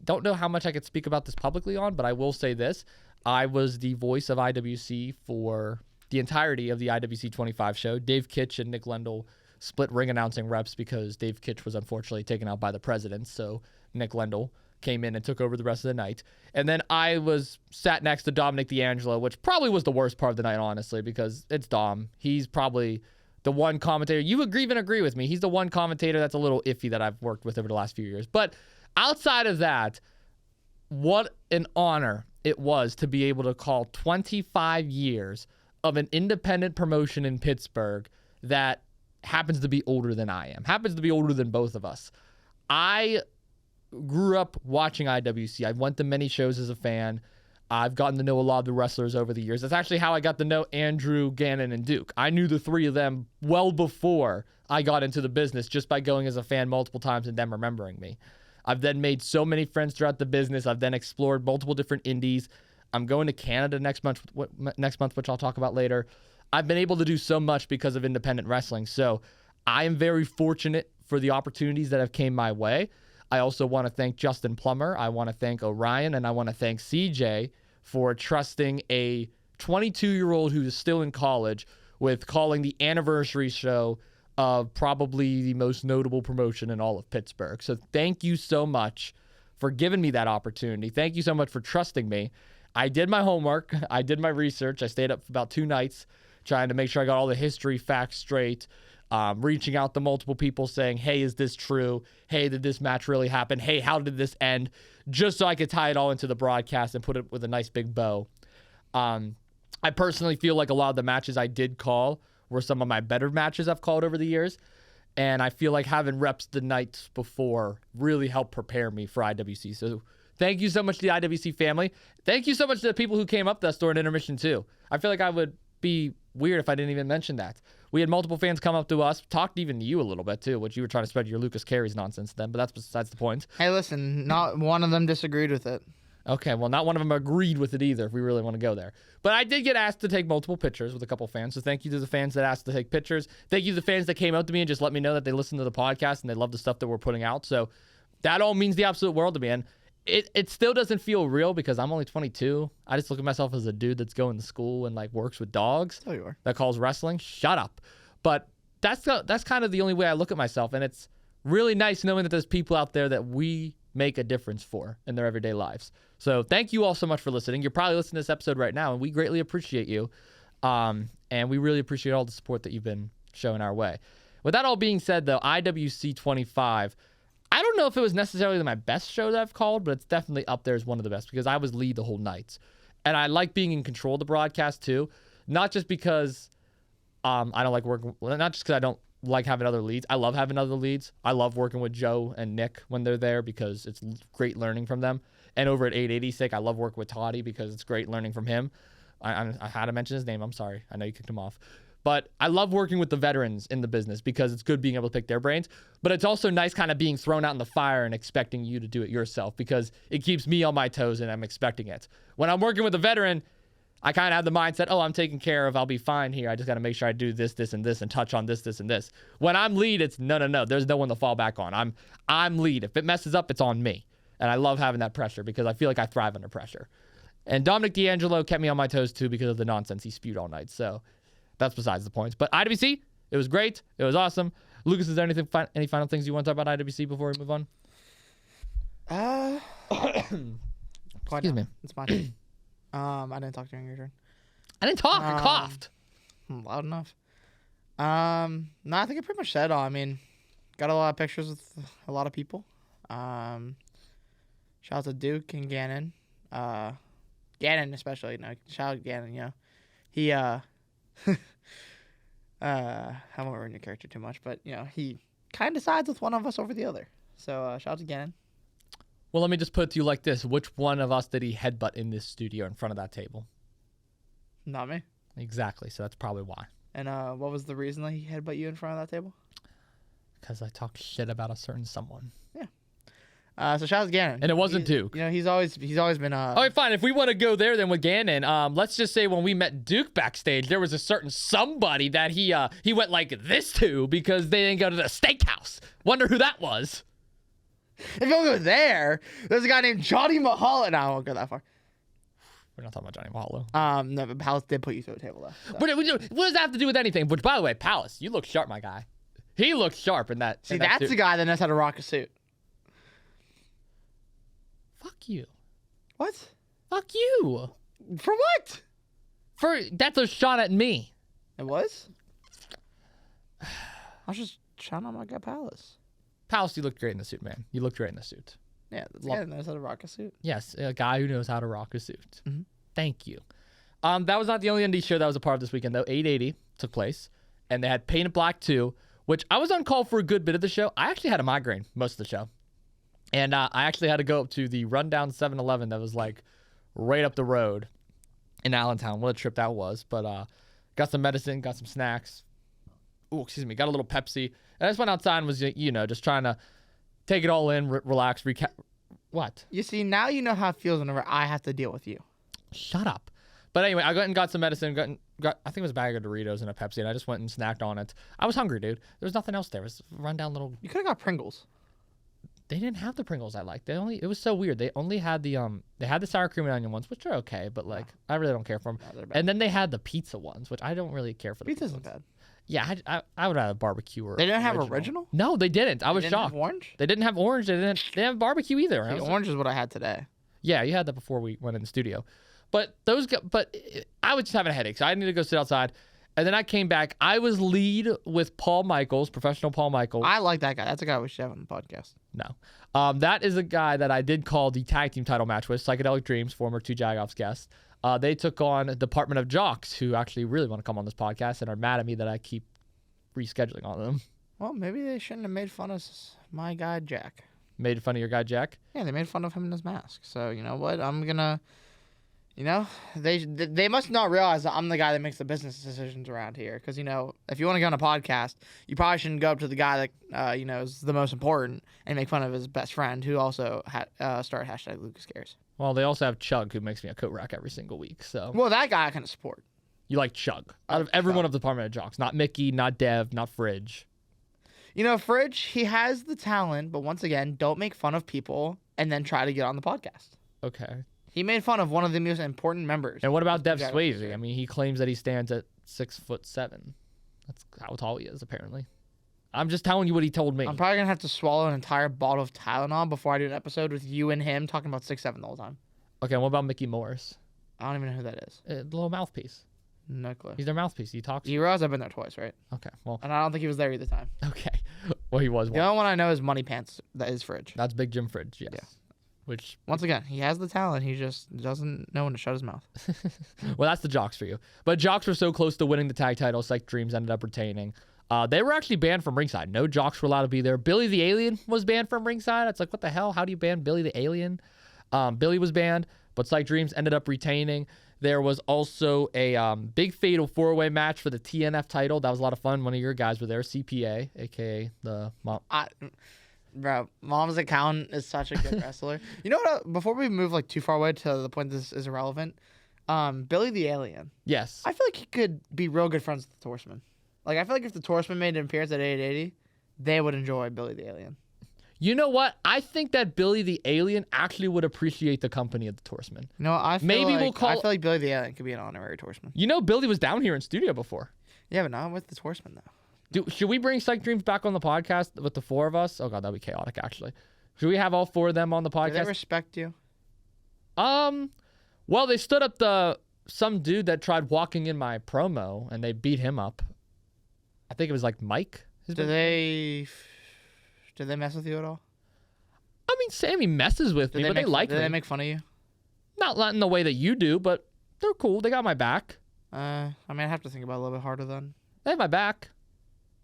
S1: Don't know how much I could speak about this publicly on, but I will say this. I was the voice of IWC for the entirety of the IWC 25 show. Dave Kitch and Nick Lendl split ring announcing reps because Dave Kitch was unfortunately taken out by the president. So Nick Lendl came in and took over the rest of the night. And then I was sat next to Dominic D'Angelo, which probably was the worst part of the night, honestly, because it's Dom. He's probably the one commentator. You even agree with me. He's the one commentator that's a little iffy that I've worked with over the last few years. But outside of that, what an honor it was to be able to call 25 years of an independent promotion in Pittsburgh that happens to be older than I am, happens to be older than both of us. I grew up watching IWC. I went to many shows as a fan. I've gotten to know a lot of the wrestlers over the years. That's actually how I got to know Andrew, Gannon, and Duke. I knew the three of them well before I got into the business just by going as a fan multiple times and them remembering me. I've then made so many friends throughout the business. I've then explored multiple different indies. I'm going to Canada next month, which I'll talk about later. I've been able to do so much because of independent wrestling. So I am very fortunate for the opportunities that have came my way. I also want to thank Justin Plummer. I want to thank Orion, and I want to thank CJ for trusting a 22-year-old who is still in college with calling the anniversary show of probably the most notable promotion in all of Pittsburgh. So thank you so much for giving me that opportunity. Thank you so much for trusting me. I did my homework. I did my research. I stayed up for about 2 nights trying to make sure I got all the history facts straight. Reaching out to multiple people saying, hey, is this true? Hey, did this match really happen? Hey, how did this end? Just so I could tie it all into the broadcast and put it with a nice big bow. I personally feel like a lot of the matches I did call were some of my better matches I've called over the years. And I feel like having reps the nights before really helped prepare me for IWC. So thank you so much to the IWC family. Thank you so much to the people who came up to us during intermission too. I feel like I would be weird if I didn't even mention that. We had multiple fans come up to us, talked even to you a little bit too, which you were trying to spread your Lucas Carey's nonsense then, but that's besides the point.
S2: Hey, listen, not one of them disagreed with it.
S1: Okay, well, not one of them agreed with it either, if we really want to go there. But I did get asked to take multiple pictures with a couple fans, so thank you to the fans that asked to take pictures. Thank you to the fans that came out to me and just let me know that they listened to the podcast and they love the stuff that we're putting out. So that all means the absolute world to me. And it still doesn't feel real because I'm only 22. I just look at myself as a dude that's going to school and like works with dogs.
S2: Oh, you are.
S1: That calls wrestling. Shut up. But that's kind of the only way I look at myself. And it's really nice knowing that there's people out there that we make a difference for in their everyday lives. So thank you all so much for listening. You're probably listening to this episode right now, and we greatly appreciate you. And we really appreciate all the support that you've been showing our way. With that all being said, though, IWC 25, I don't know if it was necessarily my best show that I've called, but it's definitely up there as one of the best because I was lead the whole night. And I like being in control of the broadcast, too. Not just because I don't like working, not just because I don't like having other leads. I love having other leads. I love working with Joe and Nick when they're there because it's great learning from them. And over at 880 sake, I love working with Toddy because it's great learning from him. I had to mention his name. I'm sorry. I know you kicked him off. But I love working with the veterans in the business because it's good being able to pick their brains. But it's also nice kind of being thrown out in the fire and expecting you to do it yourself because it keeps me on my toes and I'm expecting it. When I'm working with a veteran, I kind of have the mindset, oh, I'm taken care of. I'll be fine here. I just got to make sure I do this, this, and this and touch on this, this, and this. When I'm lead, it's no. There's no one to fall back on. I'm lead. If it messes up, it's on me. And I love having that pressure because I feel like I thrive under pressure. And Dominic D'Angelo kept me on my toes too because of the nonsense he spewed all night. So that's besides the point. But IWC, it was great. It was awesome. Lucas, is there any final things you want to talk about IWC before we move on? Excuse me.
S2: It's my turn. I didn't talk during your turn.
S1: I didn't talk. I coughed.
S2: Loud enough. No, I think I pretty much said all. I mean, got a lot of pictures with a lot of people. Shout out to Duke and Gannon. Gannon especially. No, shout out to Gannon. You know, he I won't ruin your character too much, but you know, he kind of sides with one of us over the other. So shout out to Gannon.
S1: Well, let me just put it to you like this. Which one of us did he headbutt in this studio in front of that table?
S2: Not me.
S1: Exactly. So that's probably why.
S2: And what was the reason that he headbutt you in front of that table?
S1: Because I talked shit about a certain someone.
S2: Yeah. So shout out to Gannon.
S1: And it wasn't Duke.
S2: You know, he's always been
S1: All right, fine. If we want to go there then with Gannon, let's just say when we met Duke backstage, there was a certain somebody that he went like this to because they didn't go to the steakhouse. Wonder who that was.
S2: If you don't go there, there's a guy named Johnny Mahalo. No, I won't go that far.
S1: We're not talking about Johnny Mahalo.
S2: No, but Palace did put you through a table though. So.
S1: But what does that have to do with anything? Which, by the way, Palace, you look sharp, my guy. He looks sharp in that.
S2: See,
S1: in that
S2: that's
S1: suit.
S2: the guy that knows how to rock a suit.
S1: Fuck you.
S2: What?
S1: Fuck you.
S2: For what?
S1: That's a shot at me.
S2: It was? I was just shouting out my guy Palace.
S1: Palace, you looked great in the suit, man. You looked great in the suit.
S2: Yeah, that's the guy that knows how to rock a suit.
S1: Yes, a guy who knows how to rock a suit.
S2: Mhm.
S1: Thank you. That was not the only indie show that was a part of this weekend, though. 880 took place, and they had Painted Black 2, which I was on call for a good bit of the show. I actually had a migraine most of the show. And I actually had to go up to the rundown 7-Eleven that was like right up the road in Allentown. What a trip that was. But got some medicine, got some snacks. Oh, excuse me. Got a little Pepsi. And I just went outside and was, just trying to take it all in, relax, What?
S2: You see, now you know how it feels whenever I have to deal with you.
S1: Shut up. But anyway, I went and got some medicine. Got I think it was a bag of Doritos and a Pepsi, and I just went and snacked on it. I was hungry, dude. There was nothing else there. It was a rundown little.
S2: You could have got Pringles.
S1: They didn't have the Pringles I liked. It was so weird. They only had the sour cream and onion ones, which are okay, but like I really don't care for them.
S2: No, they're bad.
S1: And then they had the pizza ones, which I don't really care for. The
S2: Pizza's
S1: pizza
S2: not
S1: ones.
S2: bad.
S1: Yeah, I would have barbecue or.
S2: They didn't have original?
S1: No, they didn't. I was
S2: They didn't
S1: shocked.
S2: have orange?
S1: They didn't have orange. They didn't have barbecue either.
S2: See, orange is what I had today.
S1: Yeah, you had that before we went in the studio. But I was just having a headache, so I needed to go sit outside. And then I came back. I was lead with Paul Michaels, professional Paul Michaels.
S2: I like that guy. That's a guy we should have on the podcast.
S1: No. That is a guy that I did call the tag team title match with, Psychedelic Dreams, former 2 Jagoffs guests. They took on Department of Jocks, who actually really want to come on this podcast and are mad at me that I keep rescheduling on them.
S2: Well, maybe they shouldn't have made fun of my guy, Jack.
S1: Made fun of your guy, Jack?
S2: Yeah, they made fun of him in his mask. So, you know what? I'm going to... they must not realize that I'm the guy that makes the business decisions around here. Because, if you want to go on a podcast, you probably shouldn't go up to the guy that, is the most important and make fun of his best friend, who also started hashtag Lucas Cares.
S1: Well, they also have Chug, who makes me a coat rack every single week. So
S2: Well, that guy I kind of support.
S1: you like Chug. Out of everyone of the Department of Jocks. Not Mickey, not Dev, not Fridge.
S2: Fridge, he has the talent, but once again, don't make fun of people and then try to get on the podcast.
S1: Okay.
S2: He made fun of one of the most important members.
S1: And what about Dev
S2: Jack
S1: Swayze?
S2: Swayze.
S1: I mean, he claims that he stands at 6'7". That's how tall he is, apparently. I'm just telling you what he told me.
S2: I'm probably going to have to swallow an entire bottle of Tylenol before I do an episode with you and him talking about 6'7" the whole time.
S1: Okay, and what about Mickey Morris?
S2: I don't even know who that is.
S1: The little mouthpiece.
S2: No clue.
S1: He's their mouthpiece. He talks.
S2: You realize I've been there twice, right?
S1: Okay, well,
S2: And I don't think he was there either time.
S1: okay. Well, he was
S2: The
S1: one.
S2: only one I know is Money Pants. That is Fridge.
S1: That's Big Jim Fridge, yes.
S2: Yeah.
S1: Which,
S2: Once again, he has the talent. He just doesn't know when to shut his mouth.
S1: well, that's the Jocks for you. But Jocks were so close to winning the tag titles, like Dreams ended up retaining. They were actually banned from ringside. No Jocks were allowed to be there. Billy the Alien was banned from ringside. It's like, what the hell? How do you ban Billy the Alien? Billy was banned, but Psych Dreams ended up retaining. There was also a big fatal 4-way match for the TNF title. That was a lot of fun. One of your guys were there, CPA, a.k.a. the mom.
S2: Bro, Mom's accountant is such a good wrestler. You know what? Before we move too far away to the point this is irrelevant, Billy the Alien.
S1: Yes.
S2: I feel like he could be real good friends with the Torseman. I feel like if the Torseman made an appearance at 880, they would enjoy Billy the Alien.
S1: You know what? I think that Billy the Alien actually would appreciate the company of the Torseman.
S2: You know what? I feel
S1: Maybe
S2: I feel like Billy the Alien could be an honorary Torseman.
S1: You know, Billy was down here in studio before.
S2: Yeah, but not with the Torseman, though.
S1: Should we bring Psych Dreams back on the podcast with the 4 of us? Oh, God, that'd be chaotic, actually. Should we have all 4 of them on the
S2: Do they
S1: podcast?
S2: respect you?
S1: Well, they stood up some dude that tried walking in my promo, and they beat him up. I think it was like Mike.
S2: Did they mess with you at all?
S1: I mean, Sammy messes with me, but they like me.
S2: Did they make fun of you?
S1: Not in the way that you do, but they're cool. They got my back.
S2: I have to think about it a little bit harder then.
S1: They have my back.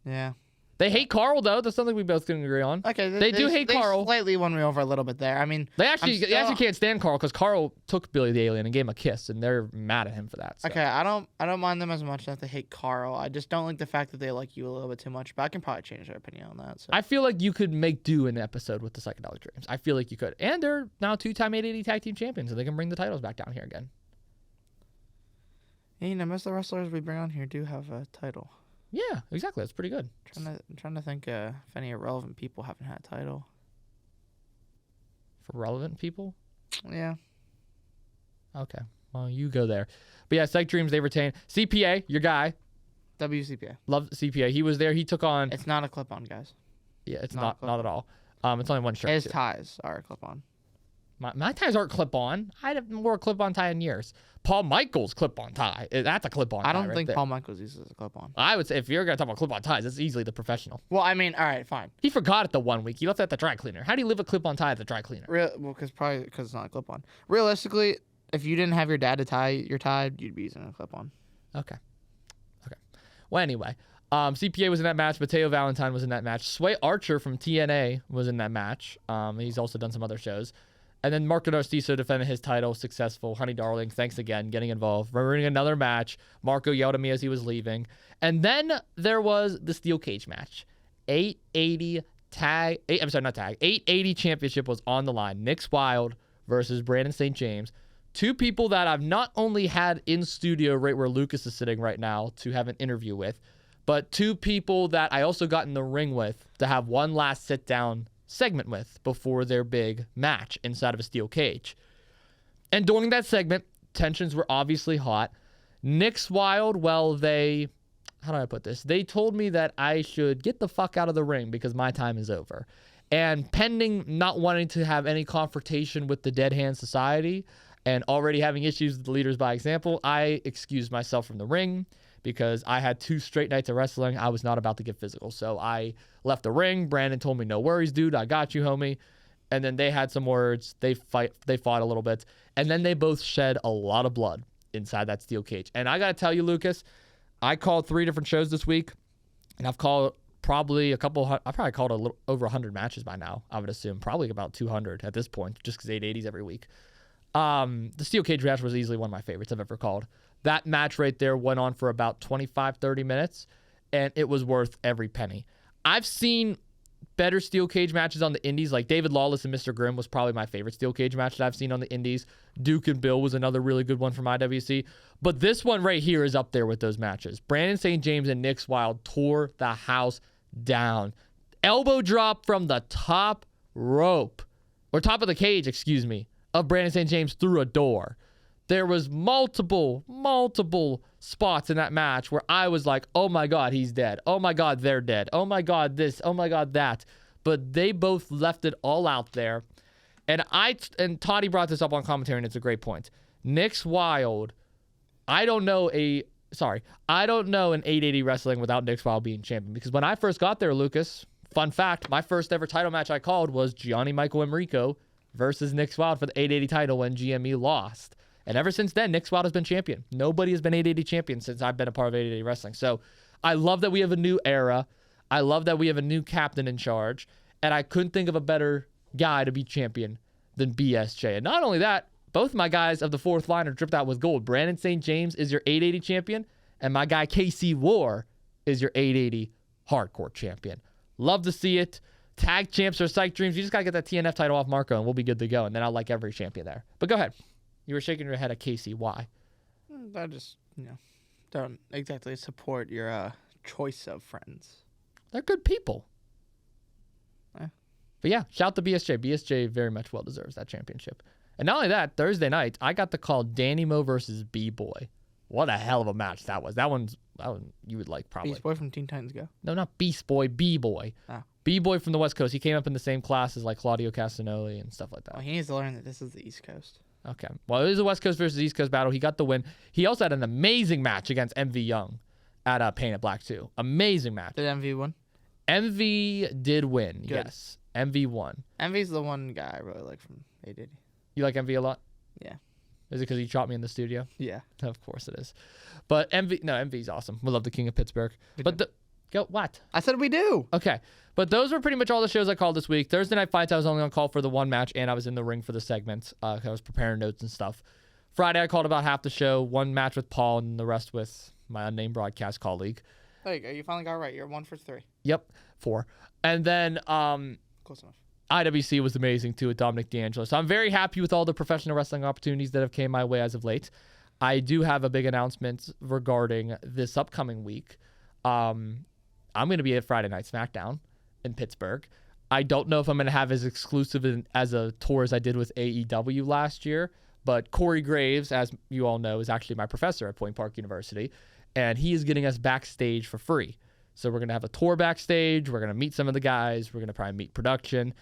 S2: Yeah.
S1: They hate Carl, though. That's something we both can agree on.
S2: Okay.
S1: They do hate Carl.
S2: They slightly won me over a little bit there. I mean,
S1: They actually can't stand Carl because Carl took Billy the Alien and gave him a kiss, and they're mad at him for that. So.
S2: okay, I don't mind them as much that they hate Carl. I just don't like the fact that they like you a little bit too much. But I can probably change their opinion on that. So.
S1: I feel like you could make do an episode with the Psychedelic Dreams. I feel like you could. And they're now 2-time 880 tag team champions, and they can bring the titles back down here again.
S2: Yeah, most of the wrestlers we bring on here do have a title.
S1: Yeah, exactly. That's pretty good.
S2: I'm trying to think if any irrelevant people haven't had a title.
S1: For relevant people?
S2: Yeah.
S1: Okay. Well, you go there. But yeah, Psych Dreams, they retain. CPA, your guy.
S2: WCPA.
S1: Love CPA. He was there. He took on.
S2: It's not a clip-on, guys.
S1: Yeah, it's
S2: not
S1: not at all. It's only one shirt.
S2: His
S1: too.
S2: ties are a clip-on.
S1: My ties aren't clip-on. I haven't wore a clip-on tie in years. Paul Michaels clip-on tie. That's a clip-on tie.
S2: I don't
S1: right
S2: think
S1: there.
S2: Paul Michaels uses a clip-on.
S1: I would say if you're gonna talk about clip-on ties, it's easily the professional.
S2: Well, I mean, all right, fine.
S1: He forgot it the 1 week. He left it at the dry cleaner. How do you leave a clip-on tie at the dry cleaner?
S2: Because it's not a clip-on. Realistically, if you didn't have your dad to tie your tie, you'd be using a clip-on.
S1: Okay. Well, anyway, CPA was in that match. Mateo Valentine was in that match. Sway Archer from TNA was in that match. He's also done some other shows. And then Marco Narciso defended his title, successful. Honey Darling, thanks again, getting involved. We're running another match. Marco yelled at me as he was leaving. And then there was the steel cage match. 880 championship was on the line. Nick's Wild versus Brandon St. James. Two people that I've not only had in studio right where Lucas is sitting right now to have an interview with, but two people that I also got in the ring with to have one last sit-down segment with before their big match inside of a steel cage. And during that segment, tensions were obviously hot. Nick's Wild, well, how do I put this? They told me that I should get the fuck out of the ring because my time is over. And pending not wanting to have any confrontation with the Dead Hand Society and already having issues with the leaders by example, I excused myself from the ring because I had 2 straight nights of wrestling. I was not about to get physical. So I left the ring. Brandon told me, no worries, dude. I got you, homie. And then they had some words. They fought a little bit. And then they both shed a lot of blood inside that steel cage. And I got to tell you, Lucas, I called 3 different shows this week. And I've called probably I probably called a little over 100 matches by now, I would assume. Probably about 200 at this point, just because 880s every week. The steel cage match was easily one of my favorites I've ever called. That match right there went on for about 25, 30 minutes, and it was worth every penny. I've seen better steel cage matches on the indies, like David Lawless and Mr. Grimm was probably my favorite steel cage match that I've seen on the indies. Duke and Bill was another really good one from IWC. But this one right here is up there with those matches. Brandon St. James and Nick's Wild tore the house down. Elbow drop from the top rope, or top of the cage, of Brandon St. James through a door. There was multiple spots in that match where I was like, oh my God, he's dead. Oh my God, they're dead. Oh my God, this. Oh my God, that. But they both left it all out there. And Toddy brought this up on commentary, and it's a great point. Nick's Wild, I don't know an 880 wrestling without Nick's Wild being champion. Because when I first got there, Lucas, fun fact, my first ever title match I called was Gianni Michael Enrico versus Nick's Wild for the 880 title when GME lost. And ever since then, Nick's Wild has been champion. Nobody has been 880 champion since I've been a part of 880 wrestling. So I love that we have a new era. I love that we have a new captain in charge. And I couldn't think of a better guy to be champion than BSJ. And not only that, both my guys of the fourth line are dripped out with gold. Brandon St. James is your 880 champion, and my guy KC War is your 880 hardcore champion. Love to see it. Tag champs are psych dreams. You just got to get that TNF title off Marco, and we'll be good to go. And then I'll like every champion there. But go ahead. You were shaking your head at Casey. Why?
S2: I just, don't exactly support your choice of friends.
S1: They're good people.
S2: Eh.
S1: But yeah, shout to BSJ. BSJ very much well deserves that championship. And not only that, Thursday night, I got to call Danny Mo versus B-Boy. What a hell of a match that was. That one you would like probably.
S2: Beast Boy from Teen Titans Go?
S1: No, not Beast Boy, B-Boy.
S2: Oh.
S1: B-Boy from the West Coast. He came up in the same class as like Claudio Castagnoli and stuff like that.
S2: Well, he needs to learn that this is the East Coast.
S1: Okay. Well, it was a West Coast versus East Coast battle. He got the win. He also had an amazing match against MV Young at Pain at Black 2. Amazing match.
S2: Did MV win?
S1: MV did win,
S2: Good.
S1: yes. MV won.
S2: MV's the one guy I really like from 880.
S1: You like MV a lot?
S2: Yeah.
S1: Is it because he chopped me in the studio?
S2: Yeah.
S1: Of course it is. But MV's awesome. We love the King of Pittsburgh. What?
S2: I said we do.
S1: Okay. But those were pretty much all the shows I called this week. Thursday Night Fights, I was only on call for the one match, and I was in the ring for the segment. I was preparing notes and stuff. Friday, I called about half the show. One match with Paul, and the rest with my unnamed broadcast colleague.
S2: There you go. You finally got it right. You're 1 for 3.
S1: Yep, 4. And then
S2: Close enough.
S1: IWC was amazing, too, with Dominic D'Angelo. So I'm very happy with all the professional wrestling opportunities that have came my way as of late. I do have a big announcement regarding this upcoming week. I'm going to be at Friday Night SmackDown in Pittsburgh. I don't know if I'm going to have as exclusive as a tour as I did with AEW last year, but Corey Graves, as you all know, is actually my professor at Point Park University. and he is getting us backstage for free. So we're going to have a tour backstage. We're going to meet some of the guys. We're going to probably meet production.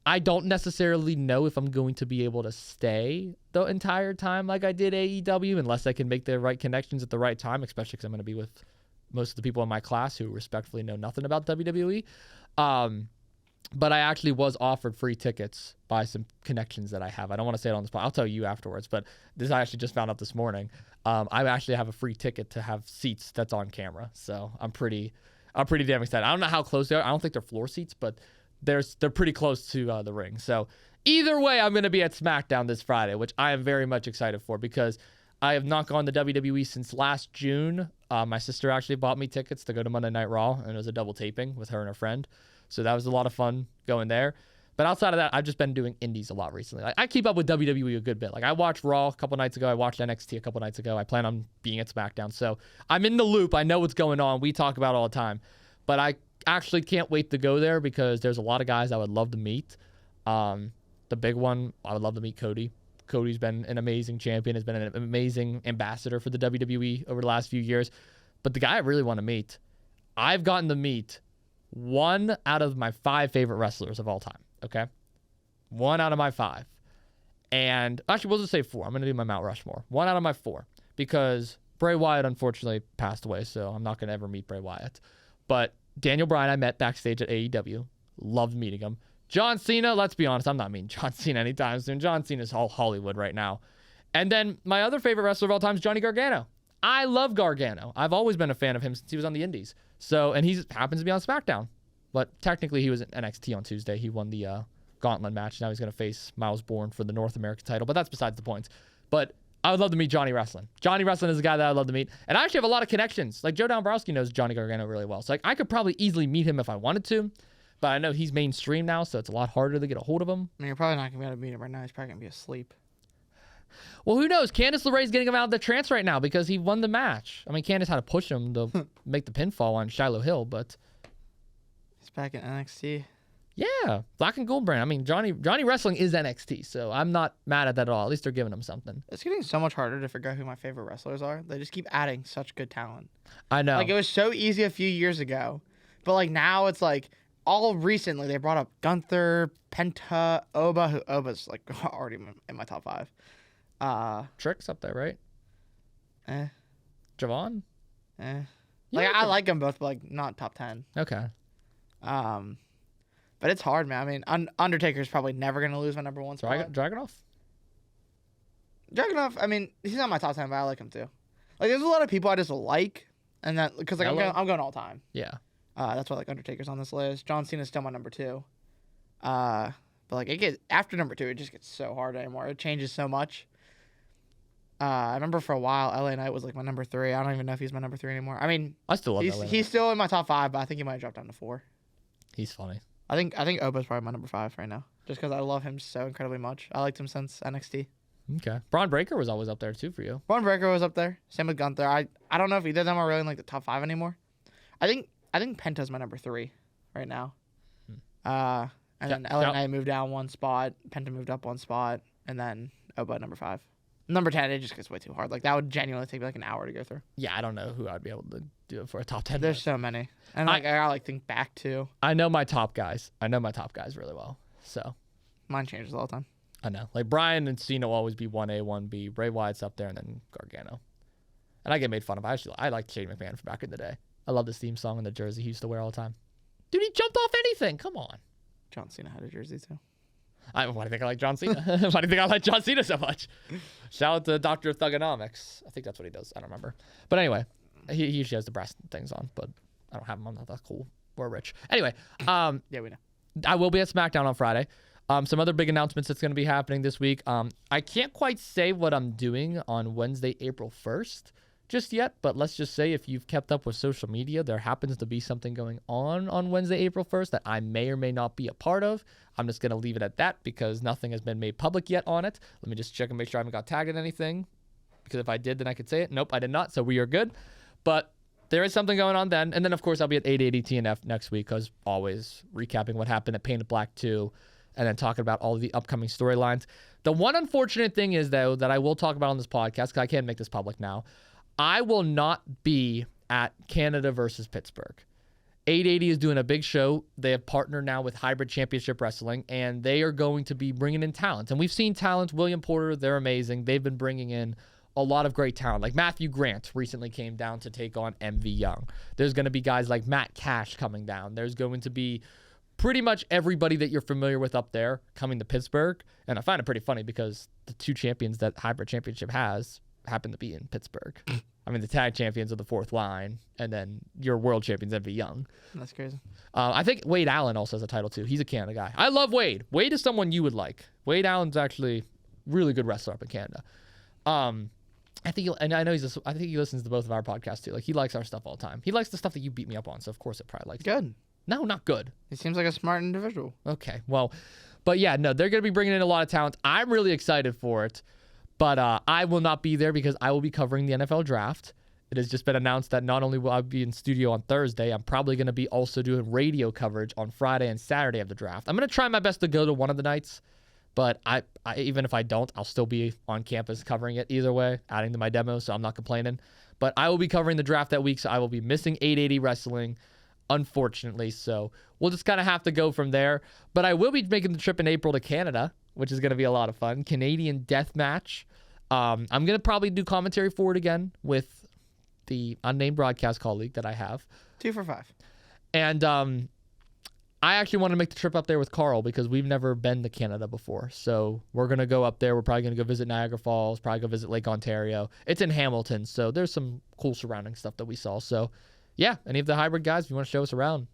S1: I don't necessarily know if I'm going to be able to stay the entire time like I did AEW unless I can make the right connections at the right time, especially because I'm going to be with most of the people in my class who respectfully know nothing about WWE. But I actually was offered free tickets by some connections that I have. I don't want to say it on the spot. I'll tell you afterwards, but this I actually just found out this morning. I actually have a free ticket to have seats that's on camera. So I'm pretty damn excited. I don't know how close they are. I don't think they're floor seats, but they're pretty close to the ring. So either way, I'm going to be at SmackDown this Friday, which I am very much excited for because I have not gone to WWE since last June. My sister actually bought me tickets to go to Monday Night Raw, and it was a double taping with her and her friend. So that was a lot of fun going there. But outside of that, I've just been doing indies a lot recently. I keep up with WWE a good bit. Like I watched Raw a couple nights ago. I watched NXT a couple nights ago. I plan on being at SmackDown. So I'm in the loop. I know what's going on. We talk about it all the time. But I actually can't wait to go there because there's a lot of guys I would love to meet. The big one, I would love to meet Cody. Cody's been an amazing champion, has been an amazing ambassador for the WWE over the last few years. But the guy I really want to meet, I've gotten to meet 1 out of my 5 favorite wrestlers of all time, okay? 1 out of my 5. And actually, we'll just say 4. I'm going to do my Mount Rushmore. 1 out of my 4 because Bray Wyatt unfortunately passed away, so I'm not going to ever meet Bray Wyatt. But Daniel Bryan I met backstage at AEW. Loved meeting him. John Cena, let's be honest, I'm not meeting John Cena anytime soon. John Cena's all Hollywood right now. And then my other favorite wrestler of all time is Johnny Gargano. I love Gargano. I've always been a fan of him since he was on the Indies. So, and he happens to be on SmackDown. But technically he was in NXT on Tuesday. He won the Gauntlet match. Now he's going to face Miles Bourne for the North American title. But that's besides the point. But I would love to meet Johnny Wrestling. Johnny Wrestling is a guy that I'd love to meet. And I actually have a lot of connections. Like Joe Dombrowski knows Johnny Gargano really well. So like I could probably easily meet him if I wanted to. But I know he's mainstream now, so it's a lot harder to get a hold of him.
S2: I mean, you're probably not going to be able to meet him right now. He's probably going to be asleep.
S1: Well, who knows? Candice LeRae's getting him out of the trance right now because he won the match. I mean, Candice had to push him to make the pinfall on Shiloh Hill, but...
S2: He's back in NXT.
S1: Yeah, Black and Gold brand. I mean, Johnny Wrestling is NXT, so I'm not mad at that at all. At least they're giving him something.
S2: It's getting so much harder to figure out who my favorite wrestlers are. They just keep adding such good talent.
S1: I know.
S2: Like, it was so easy a few years ago, but, like, now it's, like, all recently they brought up Gunther, Penta, Oba, who Oba's, like, already in my top 5.
S1: Trick's up there, right? Javon?
S2: Like, I like them both, but, like, not top 10.
S1: Okay.
S2: But it's hard, man. I mean, Undertaker's probably never going to lose my number 1 spot.
S1: Dragunov?
S2: Dragunov, I mean, he's not my top 10, but I like him too. Like, there's a lot of people I just like, and that, because, like, I'm going all time.
S1: Yeah.
S2: That's why, like, Undertaker's on this list. John Cena's still my number 2. But, like, after number 2, it just gets so hard anymore. It changes so much. I remember for a while, LA Knight was, like, my number 3. I don't even know if he's my number 3 anymore. I mean,
S1: I still love LA.
S2: He's still in my top 5, but I think he might drop down to 4.
S1: He's funny.
S2: I think Oba's probably my number 5 right now, just because I love him so incredibly much. I liked him since NXT.
S1: Okay. Braun Breaker was always up there, too, for you.
S2: Braun Breaker was up there. Same with Gunther. I don't know if either of them are really in, like, the top 5 anymore. I think Penta's my number 3 right now. And then LA Knight moved down 1 spot. Penta moved up 1 spot. And then Oba number 5. Number 10, it just gets way too hard. Like, that would genuinely take me like an hour to go through.
S1: Yeah, I don't know who I'd be able to do it for a top 10.
S2: There's so many. And like, I gotta like think back too.
S1: I know my top guys. Really well. So
S2: mine changes all the time.
S1: I know. Like Bryan and Cena will always be 1A, 1B. Bray Wyatt's up there, and then Gargano. And I get made fun of. I liked Shane McMahon from back in the day. I love this theme song and the jersey he used to wear all the time. Dude, he jumped off anything. Come on.
S2: John Cena had a jersey too.
S1: Why do you think I like John Cena? Why do you think I like John Cena so much? Shout out to Dr. Thugonomics. I think that's what he does. I don't remember. But anyway, he usually has the brass things on, but I don't have them. I'm not that cool. We're rich. Anyway,
S2: yeah, we know.
S1: I will be at SmackDown on Friday. Some other big announcements that's going to be happening this week. I can't quite say what I'm doing on Wednesday, April 1st just yet, but let's just say if you've kept up with social media, there happens to be something going on Wednesday, April 1st that I may or may not be a part of. I'm just going to leave it at that because nothing has been made public yet on it. Let me just check and make sure I haven't got tagged in anything, because if I did, then I could say it. Nope, I did not, so we are good. But there is something going on then. And then, of course, I'll be at 880 TNF next week, because always recapping what happened at Painted Black 2 and then talking about all of the upcoming storylines. The one unfortunate thing is, though, that I will talk about on this podcast, because I can't make this public now. I will not be at Canada versus Pittsburgh. 880 is doing a big show. They have partnered now with Hybrid Championship Wrestling, and they are going to be bringing in talent. And we've seen talent. William Porter, they're amazing. They've been bringing in a lot of great talent. Like Matthew Grant recently came down to take on MV Young. There's going to be guys like Matt Cash coming down. There's going to be pretty much everybody that you're familiar with up there coming to Pittsburgh. And I find it pretty funny because the 2 champions that Hybrid Championship has happen to be in Pittsburgh. I mean, the tag champions are the 4th line, and then your world champions, MV Young.
S2: That's crazy.
S1: I think Wade Allen also has a title, too. He's a Canada guy. I love Wade. Wade is someone you would like. Wade Allen's actually a really good wrestler up in Canada. I think he listens to both of our podcasts, too. Like, he likes our stuff all the time. He likes the stuff that you beat me up on, so of course it probably likes it.
S2: Good.
S1: No, not good.
S2: He seems like a smart individual.
S1: Okay, well, but yeah, no, they're going to be bringing in a lot of talent. I'm really excited for it. But I will not be there because I will be covering the NFL draft. It has just been announced that not only will I be in studio on Thursday, I'm probably going to be also doing radio coverage on Friday and Saturday of the draft. I'm going to try my best to go to one of the nights, but I even if I don't, I'll still be on campus covering it either way, adding to my demo, so I'm not complaining. But I will be covering the draft that week, so I will be missing 880 wrestling, unfortunately. So we'll just kind of have to go from there. But I will be making the trip in April to Canada, which is going to be a lot of fun. Canadian Death Match. I'm going to probably do commentary for it again with the unnamed broadcast colleague that I have.
S2: 2 for 5.
S1: And I actually want to make the trip up there with Carl because we've never been to Canada before. So we're going to go up there. We're probably going to go visit Niagara Falls, probably go visit Lake Ontario. It's in Hamilton, so there's some cool surrounding stuff that we saw. So, yeah, any of the hybrid guys, if you want to show us around,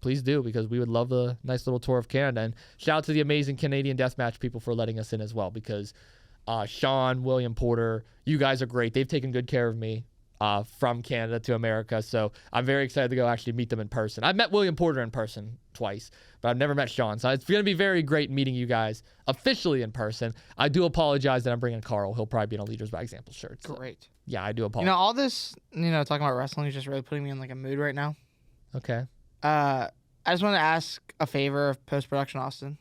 S1: please do, because we would love a nice little tour of Canada. And shout out to the amazing Canadian Deathmatch people for letting us in as well, because Sean, William Porter, you guys are great. They've taken good care of me from Canada to America, so I'm very excited to go actually meet them in person. I've met William Porter in person twice, but I've never met Sean, so it's going to be very great meeting you guys officially in person. I do apologize that I'm bringing Carl. He'll probably be in a Leaders by Example shirt. So.
S2: Great.
S1: Yeah, I do apologize.
S2: You know, all this, talking about wrestling is just really putting me in like a mood right now.
S1: Okay.
S2: I just want to ask a favor of post-production, Austin.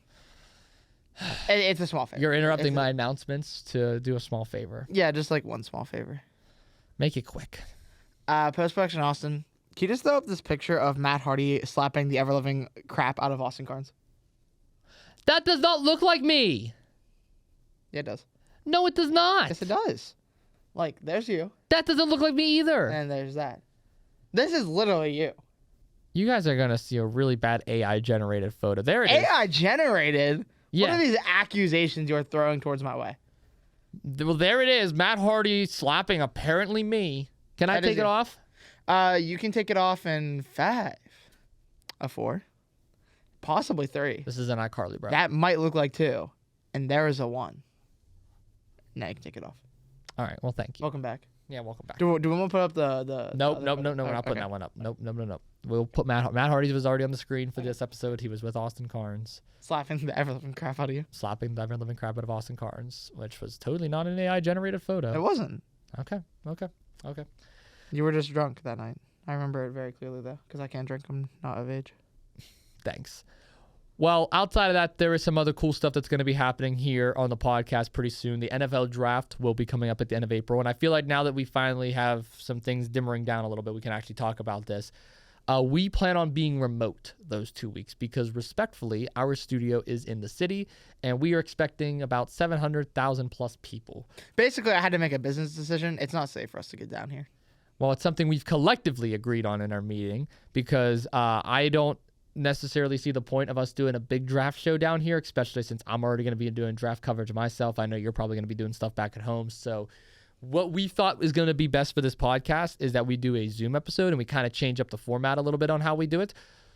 S2: It's a small favor.
S1: You're interrupting my announcements to do a small favor.
S2: Yeah, just like one small favor.
S1: Make it quick.
S2: Post-production, Austin. Can you just throw up this picture of Matt Hardy slapping the ever-living crap out of Austin Cairns?
S1: That does not look like me.
S2: Yeah, it does.
S1: No, it does not.
S2: Yes, it does. Like, there's you.
S1: That doesn't look like me either.
S2: And there's that. This is literally you.
S1: You guys are going to see a really bad AI-generated photo. There it is.
S2: AI-generated?
S1: Yeah.
S2: What are these accusations you're throwing towards my way?
S1: Well, there it is. Matt Hardy slapping apparently me. Can I take it off?
S2: You can take it off in 5. A 4. Possibly 3.
S1: This is an iCarly, bro.
S2: That might look like 2. And there is a 1. Now you can take it off.
S1: All right. Well, thank you.
S2: Welcome back.
S1: Yeah, welcome back.
S2: Do we want to put up the
S1: Nope. We're not putting that one up. Nope. We'll put Matt Hardy was already on the screen for this episode. He was with Austin Cairns.
S2: Slapping the ever-living crap out of you.
S1: Slapping the ever-living crap out of Austin Cairns, which was totally not an AI-generated photo.
S2: It wasn't.
S1: Okay.
S2: You were just drunk that night. I remember it very clearly, though, because I can't drink. I'm not of age.
S1: Thanks. Well, outside of that, there is some other cool stuff that's going to be happening here on the podcast pretty soon. The NFL draft will be coming up at the end of April, and I feel like now that we finally have some things dimmering down a little bit, we can actually talk about this. We plan on being remote those 2 weeks because, respectfully, our studio is in the city, and we are expecting about 700,000 plus people.
S2: Basically, I had to make a business decision. It's not safe for us to get down here.
S1: Well, it's something we've collectively agreed on in our meeting because I don't necessarily see the point of us doing a big draft show down here, especially since I'm already going to be doing draft coverage myself. I know you're probably going to be doing stuff back at home. So what we thought is going to be best for this podcast is that we do a Zoom episode and we kind of change up the format a little bit on how we do it.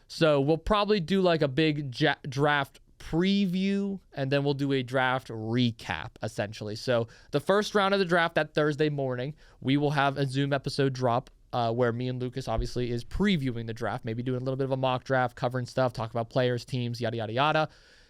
S1: So we'll probably do like a big draft preview and then we'll do a draft recap essentially. So the first round of the draft that Thursday morning, we will have a Zoom episode drop where me and Lucas obviously is previewing the draft, maybe doing a little bit of a mock draft, covering stuff, talk about players, teams, yada, yada, yada.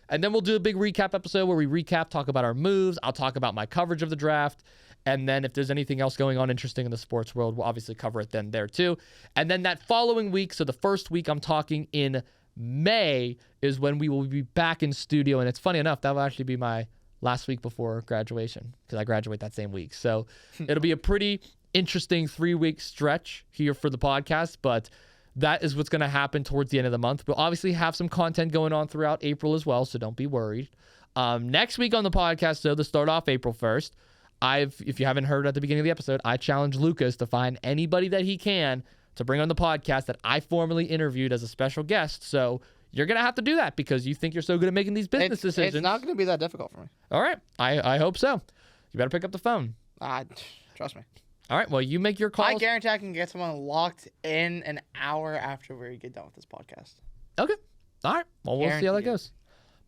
S1: And then we'll do a big recap episode where we recap, talk about our moves. I'll talk about my coverage of the draft. And then if there's anything else going on interesting in the sports world, we'll obviously cover it then there too. And then that following week, so the first week I'm talking in May is when we will be back in studio. And it's funny enough, that will actually be my last week before graduation because I graduate that same week. So it'll be a pretty interesting 3-week stretch here for the podcast, but that is what's going to happen towards the end of the month. We'll obviously have some content going on throughout April as well, so don't be worried. Next week on the podcast, though, to start off April 1st, if you haven't heard at the beginning of the episode, I challenge Lucas to find anybody that he can to bring on the podcast that I formally interviewed as a special guest. So you're going to have to do that because you think you're so good at making these business decisions.
S2: It's not going to be that difficult for me.
S1: All right. I hope so. You better pick up the phone.
S2: Trust me.
S1: All right. Well, you make your calls.
S2: I guarantee I can get someone locked in an hour after we get done with this podcast.
S1: Okay. All right. Well, we'll see how that goes.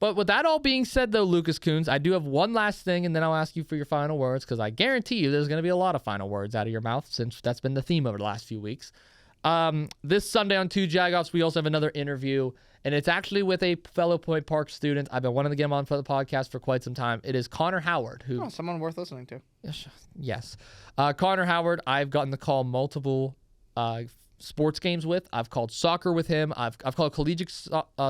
S1: But with that all being said, though, Lucas Kuhns, I do have one last thing, and then I'll ask you for your final words because I guarantee you there's going to be a lot of final words out of your mouth since that's been the theme over the last few weeks. This Sunday on 2 Jagoffs, we also have another interview, and it's actually with a fellow Point Park student. I've been wanting to get him on for the podcast for quite some time. It is Connor Howard.
S2: Someone worth listening to.
S1: Yes. Connor Howard, I've gotten to call multiple sports games with. I've called soccer with him. I've called collegiate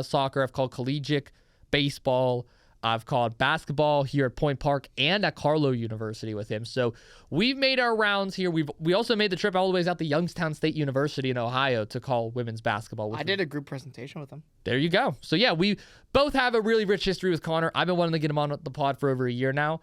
S1: soccer. I've called collegiate baseball. I've called basketball here at Point Park and at Carlow University with him. So we've made our rounds here. We also made the trip all the way out to Youngstown State University in Ohio to call women's basketball with him.
S2: I did a group presentation with him.
S1: There you go. So yeah, we both have a really rich history with Connor. I've been wanting to get him on the pod for over a year now.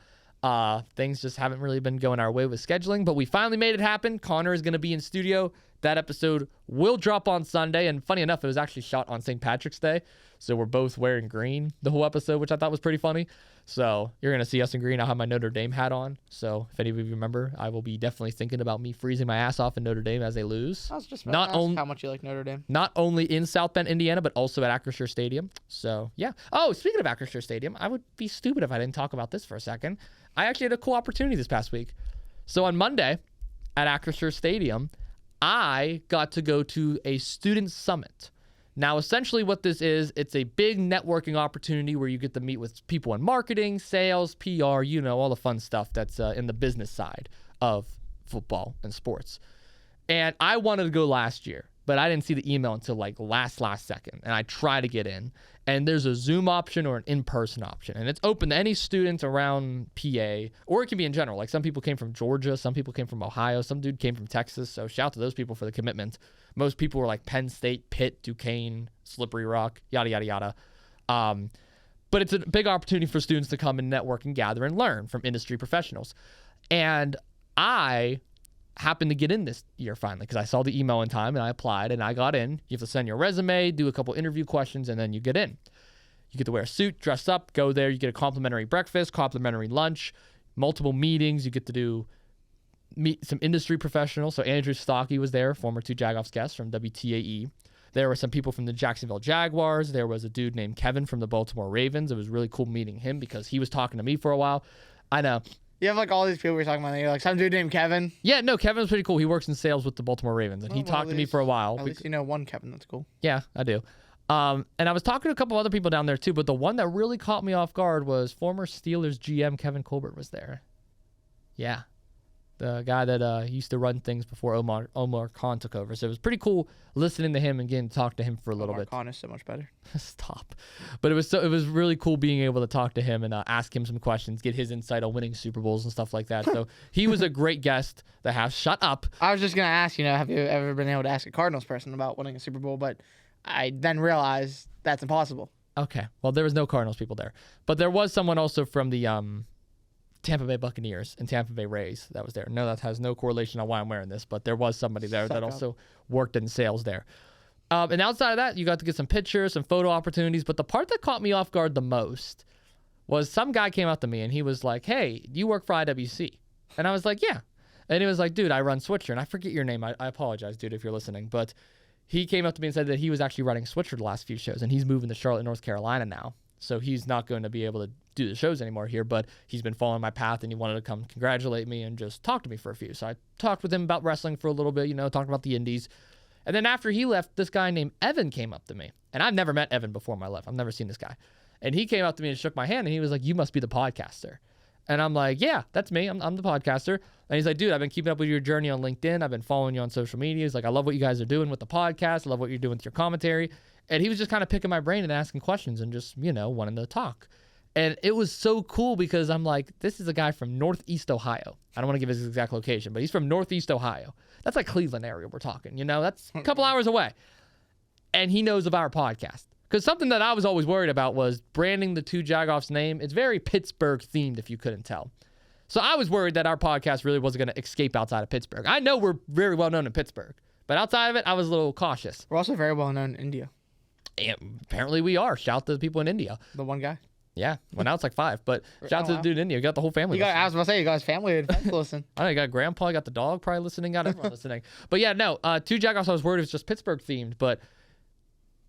S1: Things just haven't really been going our way with scheduling, but we finally made it happen. Connor is going to be in studio. That episode will drop on Sunday, and funny enough, it was actually shot on St. Patrick's Day, so we're both wearing green the whole episode, which I thought was pretty funny. So you're going to see us in green. I'll have my Notre Dame hat on, so if any of you remember, I will be definitely thinking about me freezing my ass off in Notre Dame as they lose.
S2: I was just about to ask how much you like Notre Dame.
S1: Not only in South Bend, Indiana, but also at Acrisure Stadium. So, yeah. Oh, speaking of Acrisure Stadium, I would be stupid if I didn't talk about this for a second. I actually had a cool opportunity this past week. So on Monday at Acrisure Stadium, I got to go to a student summit. Now, essentially what this is, it's a big networking opportunity where you get to meet with people in marketing, sales, PR, all the fun stuff that's in the business side of football and sports. And I wanted to go last year, but I didn't see the email until like last second. And I tried to get in. And there's a Zoom option or an in-person option. And it's open to any students around PA, or it can be in general. Like some people came from Georgia, some people came from Ohio, some dude came from Texas. So shout out to those people for the commitment. Most people were like Penn State, Pitt, Duquesne, Slippery Rock, yada, yada, yada. But it's a big opportunity for students to come and network and gather and learn from industry professionals. And I happened to get in this year finally because I saw the email in time and I applied and I got in. You have to send your resume, do a couple interview questions, and then you get in. You get to wear a suit, dress up, go there. You get a complimentary breakfast, complimentary lunch, multiple meetings. You get to meet some industry professionals. So Andrew Stockey was there, former 2 Jagoffs guest from WTAE. There were some people from the Jacksonville Jaguars. There was a dude named Kevin from the Baltimore Ravens. It was really cool meeting him because he was talking to me for a while. I know.
S2: You have like all these people you're talking about, and you're like, some dude named Kevin.
S1: Yeah, no, Kevin's pretty cool. He works in sales with the Baltimore Ravens, and he talked to me for a while.
S2: At least you know one Kevin. That's cool.
S1: Yeah, I do. And I was talking to a couple other people down there too, but the one that really caught me off guard was former Steelers GM Kevin Colbert was there. Yeah. The guy that used to run things before Omar Khan took over. So it was pretty cool listening to him and getting to talk to him for a little bit.
S2: Omar Khan is so much better.
S1: Stop. But it was really cool being able to talk to him and ask him some questions, get his insight on winning Super Bowls and stuff like that. So he was a great guest to have. Shut up.
S2: I was just going to ask, have you ever been able to ask a Cardinals person about winning a Super Bowl? But I then realized that's impossible.
S1: Okay. Well, there was no Cardinals people there. But there was someone also from the Tampa Bay Buccaneers and Tampa Bay Rays that was there. No, that has no correlation on why I'm wearing this, but there was somebody there that also worked in sales there. And outside of that, you got to get some pictures, some photo opportunities. But the part that caught me off guard the most was some guy came up to me and he was like, "Hey, do you work for IWC?" And I was like, "Yeah." And he was like, "Dude, I run Switcher." And I forget your name. I apologize, dude, if you're listening. But he came up to me and said that he was actually running Switcher the last few shows, and he's moving to Charlotte, North Carolina now. So he's not going to be able to do the shows anymore here, but he's been following my path and he wanted to come congratulate me and just talk to me for a few. So I talked with him about wrestling for a little bit, talked about the indies. And then after he left, this guy named Evan came up to me. And I've never met Evan before in my life. I've never seen this guy. And he came up to me and shook my hand and he was like, "You must be the podcaster." And I'm like, "Yeah, that's me. I'm the podcaster." And he's like, "Dude, I've been keeping up with your journey on LinkedIn. I've been following you on social media." He's like, "I love what you guys are doing with the podcast. I love what you're doing with your commentary." And he was just kind of picking my brain and asking questions and just, wanting to talk. And it was so cool because I'm like, this is a guy from Northeast Ohio. I don't want to give his exact location, but he's from Northeast Ohio. That's like Cleveland area we're talking, that's a couple hours away. And he knows of our podcast. Because something that I was always worried about was branding the Two Jagoff's name. It's very Pittsburgh themed, if you couldn't tell. So I was worried that our podcast really wasn't going to escape outside of Pittsburgh. I know we're very well known in Pittsburgh, but outside of it, I was a little cautious.
S2: We're also very well known in India.
S1: And apparently we are. Shout out to the people in India.
S2: The one guy.
S1: Yeah. Well, now it's like 5, but shout out to the dude in India. You got the whole family listening.
S2: I was about to say, you got his family and friends listen.
S1: I know, you got grandpa, you got the dog probably listening, got everyone listening. But yeah, no, Two Jagoffs, I was worried it was just Pittsburgh themed, but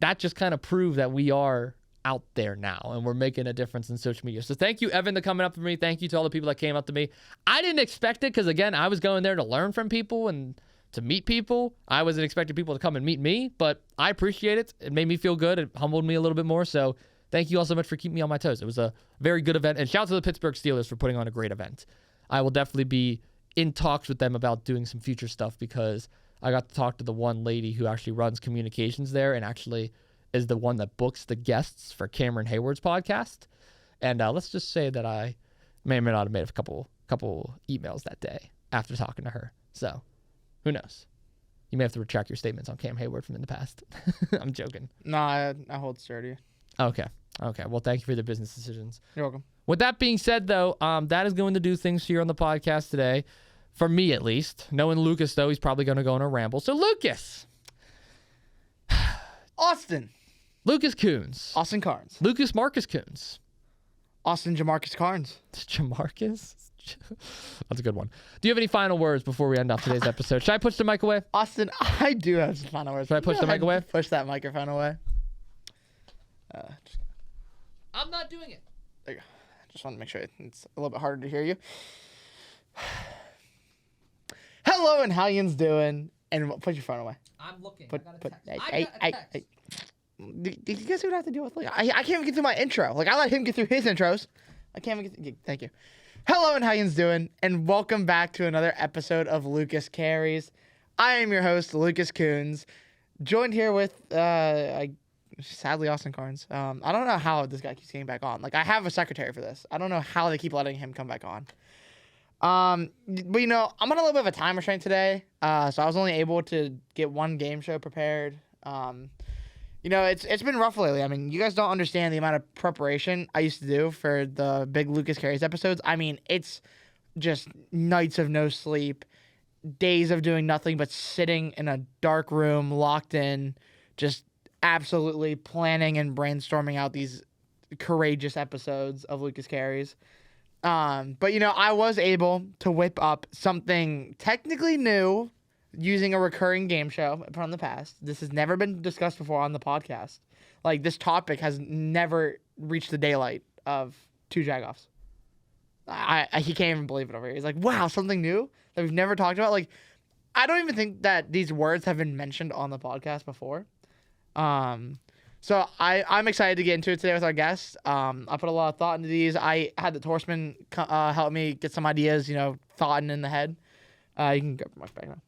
S1: that just kind of proved that we are out there now and we're making a difference in social media. So thank you, Evan, for coming up to me. Thank you to all the people that came up to me. I didn't expect it because, again, I was going there to learn from people and to meet people. I wasn't expecting people to come and meet me, but I appreciate it. It made me feel good. It humbled me a little bit more. So thank you all so much for keeping me on my toes. It was a very good event. And shout out to the Pittsburgh Steelers for putting on a great event. I will definitely be in talks with them about doing some future stuff because I got to talk to the one lady who actually runs communications there and actually is the one that books the guests for Cameron Hayward's podcast. And let's just say that I may or may not have made a couple emails that day after talking to her. So who knows? You may have to retract your statements on Cam Hayward from in the past. I'm joking.
S2: No, I hold sturdy.
S1: Okay. Well, thank you for the business decisions.
S2: You're welcome.
S1: With that being said, though, that is going to do things here on the podcast today. For me, at least. Knowing Lucas, though, he's probably going to go on a ramble. So, Lucas.
S2: Austin.
S1: Lucas Kuhns.
S2: Austin Cairns.
S1: Lucas Marcus Kuhns.
S2: Austin Jamarcus Cairns.
S1: Jamarcus? That's a good one. Do you have any final words before we end off today's episode? Should I push the mic away?
S2: Austin, I do have some final words.
S1: Should I push the mic away?
S2: Push that microphone away.
S1: I'm not doing it.
S2: There you go. Just want to make sure it's a little bit harder to hear you. Hello, and how yous doing? And put your phone away.
S1: I'm looking.
S2: Put,
S1: I got a
S2: put,
S1: text.
S2: hey, did you guys even have to deal with? I can't even get through my intro. Like, I let him get through his intros. I can't even get. Thank you. Hello, and how yous doing? And welcome back to another episode of Lucas Carries. I am your host, Lucas Kuhns, joined here with sadly Austin Cairns. I don't know how this guy keeps getting back on. Like, I have a secretary for this. I don't know how they keep letting him come back on. But I'm on a little bit of a time restraint today. So I was only able to get one game show prepared. It's been rough lately. I mean, you guys don't understand the amount of preparation I used to do for the big Lucas Carries episodes. I mean, it's just nights of no sleep, days of doing nothing but sitting in a dark room, locked in, just absolutely planning and brainstorming out these courageous episodes of Lucas Carries. But I was able to whip up something technically new using a recurring game show from the past. This has never been discussed before on the podcast. Like, this topic has never reached the daylight of Two Jagoffs. He can't even believe it over here. He's like, wow, something new that we've never talked about. Like, I don't even think that these words have been mentioned on the podcast before. So I'm excited to get into it today with our guests. I put a lot of thought into these. I had the Torseman help me get some ideas, thought in the head. You can grab my back now.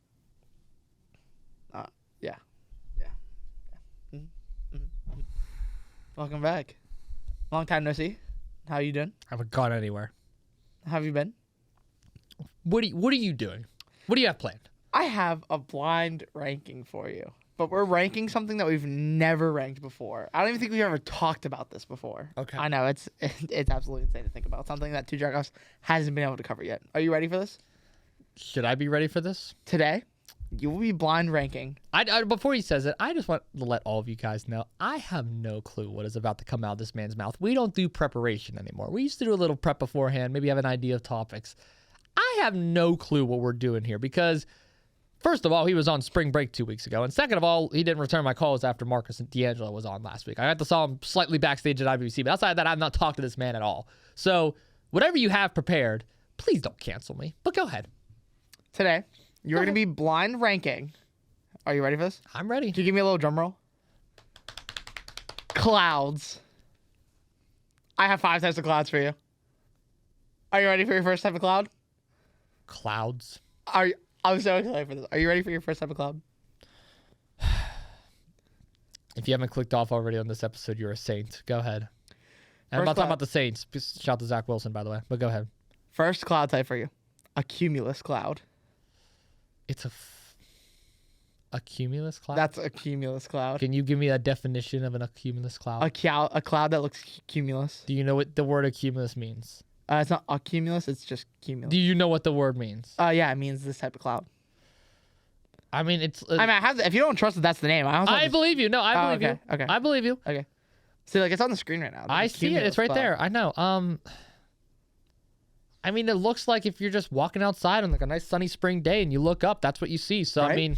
S2: Yeah. Mm-hmm. Welcome back. Long time no see. How you doing?
S1: I haven't gone anywhere.
S2: How have you been?
S1: What are you doing? What do you have planned?
S2: I have a blind ranking for you. But we're ranking something that we've never ranked before. I don't even think we've ever talked about this before.
S1: Okay.
S2: I know, it's absolutely insane to think about. Something that Two Jagoffs hasn't been able to cover yet. Are you ready for this?
S1: Should I be ready for this?
S2: Today, you will be blind ranking.
S1: Before he says it, I just want to let all of you guys know, I have no clue what is about to come out of this man's mouth. We don't do preparation anymore. We used to do a little prep beforehand, maybe have an idea of topics. I have no clue what we're doing here because, first of all, he was on spring break 2 weeks ago. And second of all, he didn't return my calls after Marcus and D'Angelo was on last week. I got to saw him slightly backstage at IWC, but outside of that, I've not talked to this man at all. So whatever you have prepared, please don't cancel me. But go ahead.
S2: Today, you're going to be blind ranking. Are you ready for this?
S1: I'm ready.
S2: Can you give me a little drum roll? Clouds. I have 5 types of clouds for you. Are you ready for your first type of cloud?
S1: Clouds.
S2: I'm so excited for this. Are you ready for your first type of cloud?
S1: If you haven't clicked off already on this episode, you're a saint. Go ahead. And I'm not talking
S2: cloud.
S1: about the Saints. Shout out to Zach Wilson, by the way. But go ahead.
S2: First cloud type for you. A cumulus cloud.
S1: It's a cumulus cloud?
S2: That's a cumulus cloud.
S1: Can you give me a definition of a cumulus cloud?
S2: A cloud that looks cumulus.
S1: Do you know what the word accumulus means?
S2: It's not a cumulus, it's just cumulus.
S1: Do you know what the word means?
S2: Yeah, it means this type of cloud.
S1: I mean, it's...
S2: I have to, if you don't trust that that's the name,
S1: I believe you. No, I believe you.
S2: Okay.
S1: I believe you.
S2: Okay. See, like, it's on the screen right now.
S1: I see it. It's right there. I know. I mean, it looks like if you're just walking outside on like a nice sunny spring day and you look up, that's what you see. So,
S2: Right?
S1: I mean,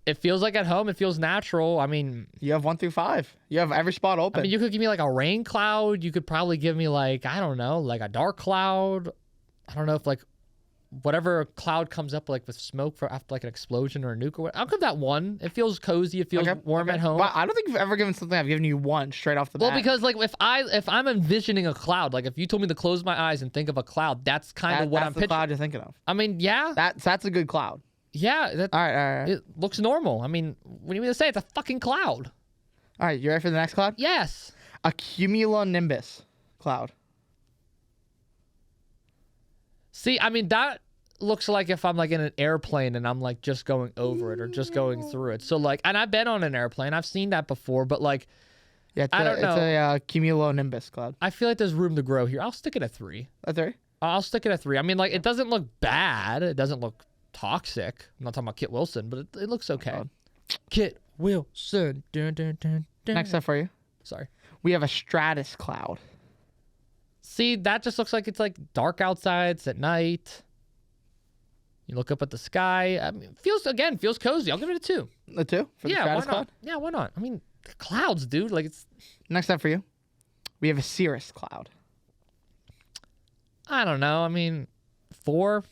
S1: it feels like at home. It feels natural. I mean...
S2: You have 1 through 5. You have every spot open.
S1: I mean, you could give me like a rain cloud. You could probably give me like, I don't know, like a dark cloud. I don't know if like whatever cloud comes up like with smoke for after like an explosion or a nuke or what. I'll give that 1. It feels cozy. It feels warm at home.
S2: Well, I don't think you've ever given something I've given you 1 straight off the bat.
S1: Well, because like if I'm envisioning a cloud, like if you told me to close my eyes and think of a cloud, that's kind of what I'm
S2: that's the
S1: picturing.
S2: cloud you're thinking of.
S1: I mean, yeah,
S2: That's a good cloud.
S1: yeah. That,
S2: All right.
S1: it looks normal. I mean, what do you mean to say? It's a fucking cloud.
S2: All right, you ready for the next cloud?
S1: Yes.
S2: A cumulonimbus cloud.
S1: See, I mean, that looks like if I'm like in an airplane and I'm like just going over it or just going through it. So like, and I've been on an airplane. I've seen that before, but like,
S2: Yeah,
S1: I don't know.
S2: It's a cumulonimbus cloud.
S1: I feel like there's room to grow here. I'll stick it at 3.
S2: That's right.
S1: I'll stick it at 3. I mean, like, it doesn't look bad. It doesn't look toxic. I'm not talking about Kit Wilson, but it looks okay.
S2: Cloud.
S1: Kit Wilson. Dun, dun, dun, dun.
S2: Next up for you,
S1: Sorry.
S2: we have a stratus cloud.
S1: See, that just looks like it's like dark outside. It's at night. You look up at the sky. I mean, feels cozy. I'll give it a 2.
S2: The 2 for the
S1: Yeah, why
S2: stratus
S1: not?
S2: cloud.
S1: Yeah, why not? I mean, the clouds, dude. Like it's.
S2: Next up for you, we have a cirrus cloud.
S1: I don't know. I mean, 4.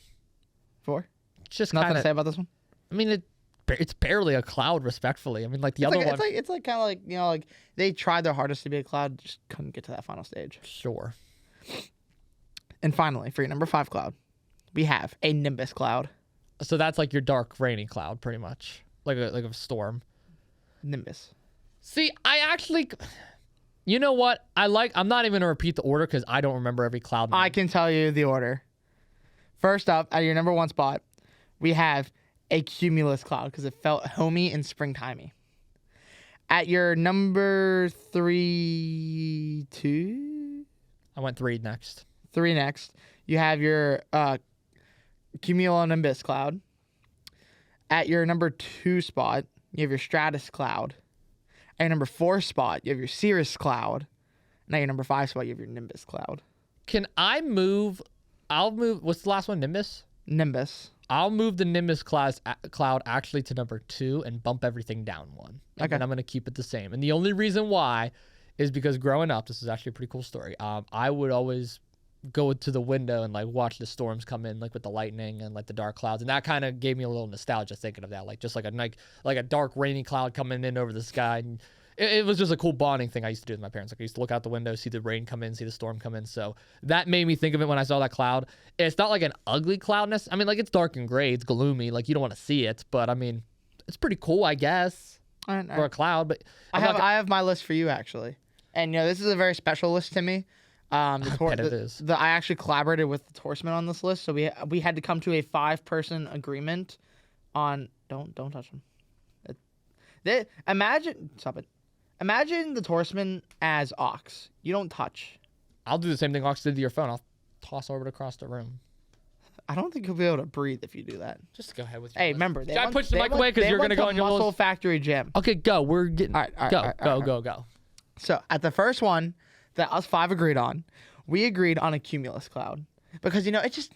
S2: 4.
S1: It's just
S2: Nothing
S1: kind
S2: to say
S1: of.
S2: about this one.
S1: I mean, it's barely a cloud. Respectfully, I mean, like the other one.
S2: It's like kind of like like they tried their hardest to be a cloud, just couldn't get to that final stage.
S1: Sure.
S2: And finally, for your number 5 cloud, we have a nimbus cloud.
S1: So that's like your dark, rainy cloud, pretty much, like a storm.
S2: Nimbus.
S1: See, I actually, you know what? I'm not even gonna repeat the order because I don't remember every cloud name.
S2: I can tell you the order. First up, at your number 1 spot, we have a cumulus cloud because it felt homey and springtimey. At your number 3, 2,
S1: I went 3 next.
S2: 3 next, you have your cumulonimbus cloud. At your number 2 spot, you have your stratus cloud. At your number 4 spot, you have your cirrus cloud. And at your number 5 spot, you have your nimbus cloud.
S1: Can I move? I'll move. What's the last one? Nimbus.
S2: Nimbus.
S1: I'll move the Nimbus cloud actually to number 2 and bump everything down 1. And
S2: Okay.
S1: then I'm gonna keep it the same. And the only reason why is because growing up, this is actually a pretty cool story. I would always go to the window and like watch the storms come in, like with the lightning and like the dark clouds, and that kind of gave me a little nostalgia thinking of that, like just like a dark rainy cloud coming in over the sky. And it was just a cool bonding thing I used to do with my parents. Like I used to look out the window, see the rain come in, see the storm come in. So that made me think of it when I saw that cloud. It's not like an ugly cloudness. I mean, like it's dark and gray, it's gloomy, like you don't want to see it, but I mean, it's pretty cool, I guess,
S2: All right.
S1: for a cloud. But
S2: I have my list for you actually, and this is a very special list to me.
S1: I bet it is.
S2: I actually collaborated with the Torseman on this list, so we had to come to a 5-person agreement on. Don't touch them. Stop it. Imagine the Torseman as Ox. You don't touch.
S1: I'll do the same thing Ox did to your phone. I'll toss over it across the room.
S2: I don't think you'll be able to breathe if you do that.
S1: Just go ahead with your
S2: Hey,
S1: list.
S2: remember,
S1: Should I push the mic away because you're gonna go on your
S2: Muscle
S1: little.
S2: Factory Gym.
S1: Okay, go. We're getting.
S2: All right,
S1: Go.
S2: So at the first one that us 5 agreed on, we agreed on a cumulus cloud because it's just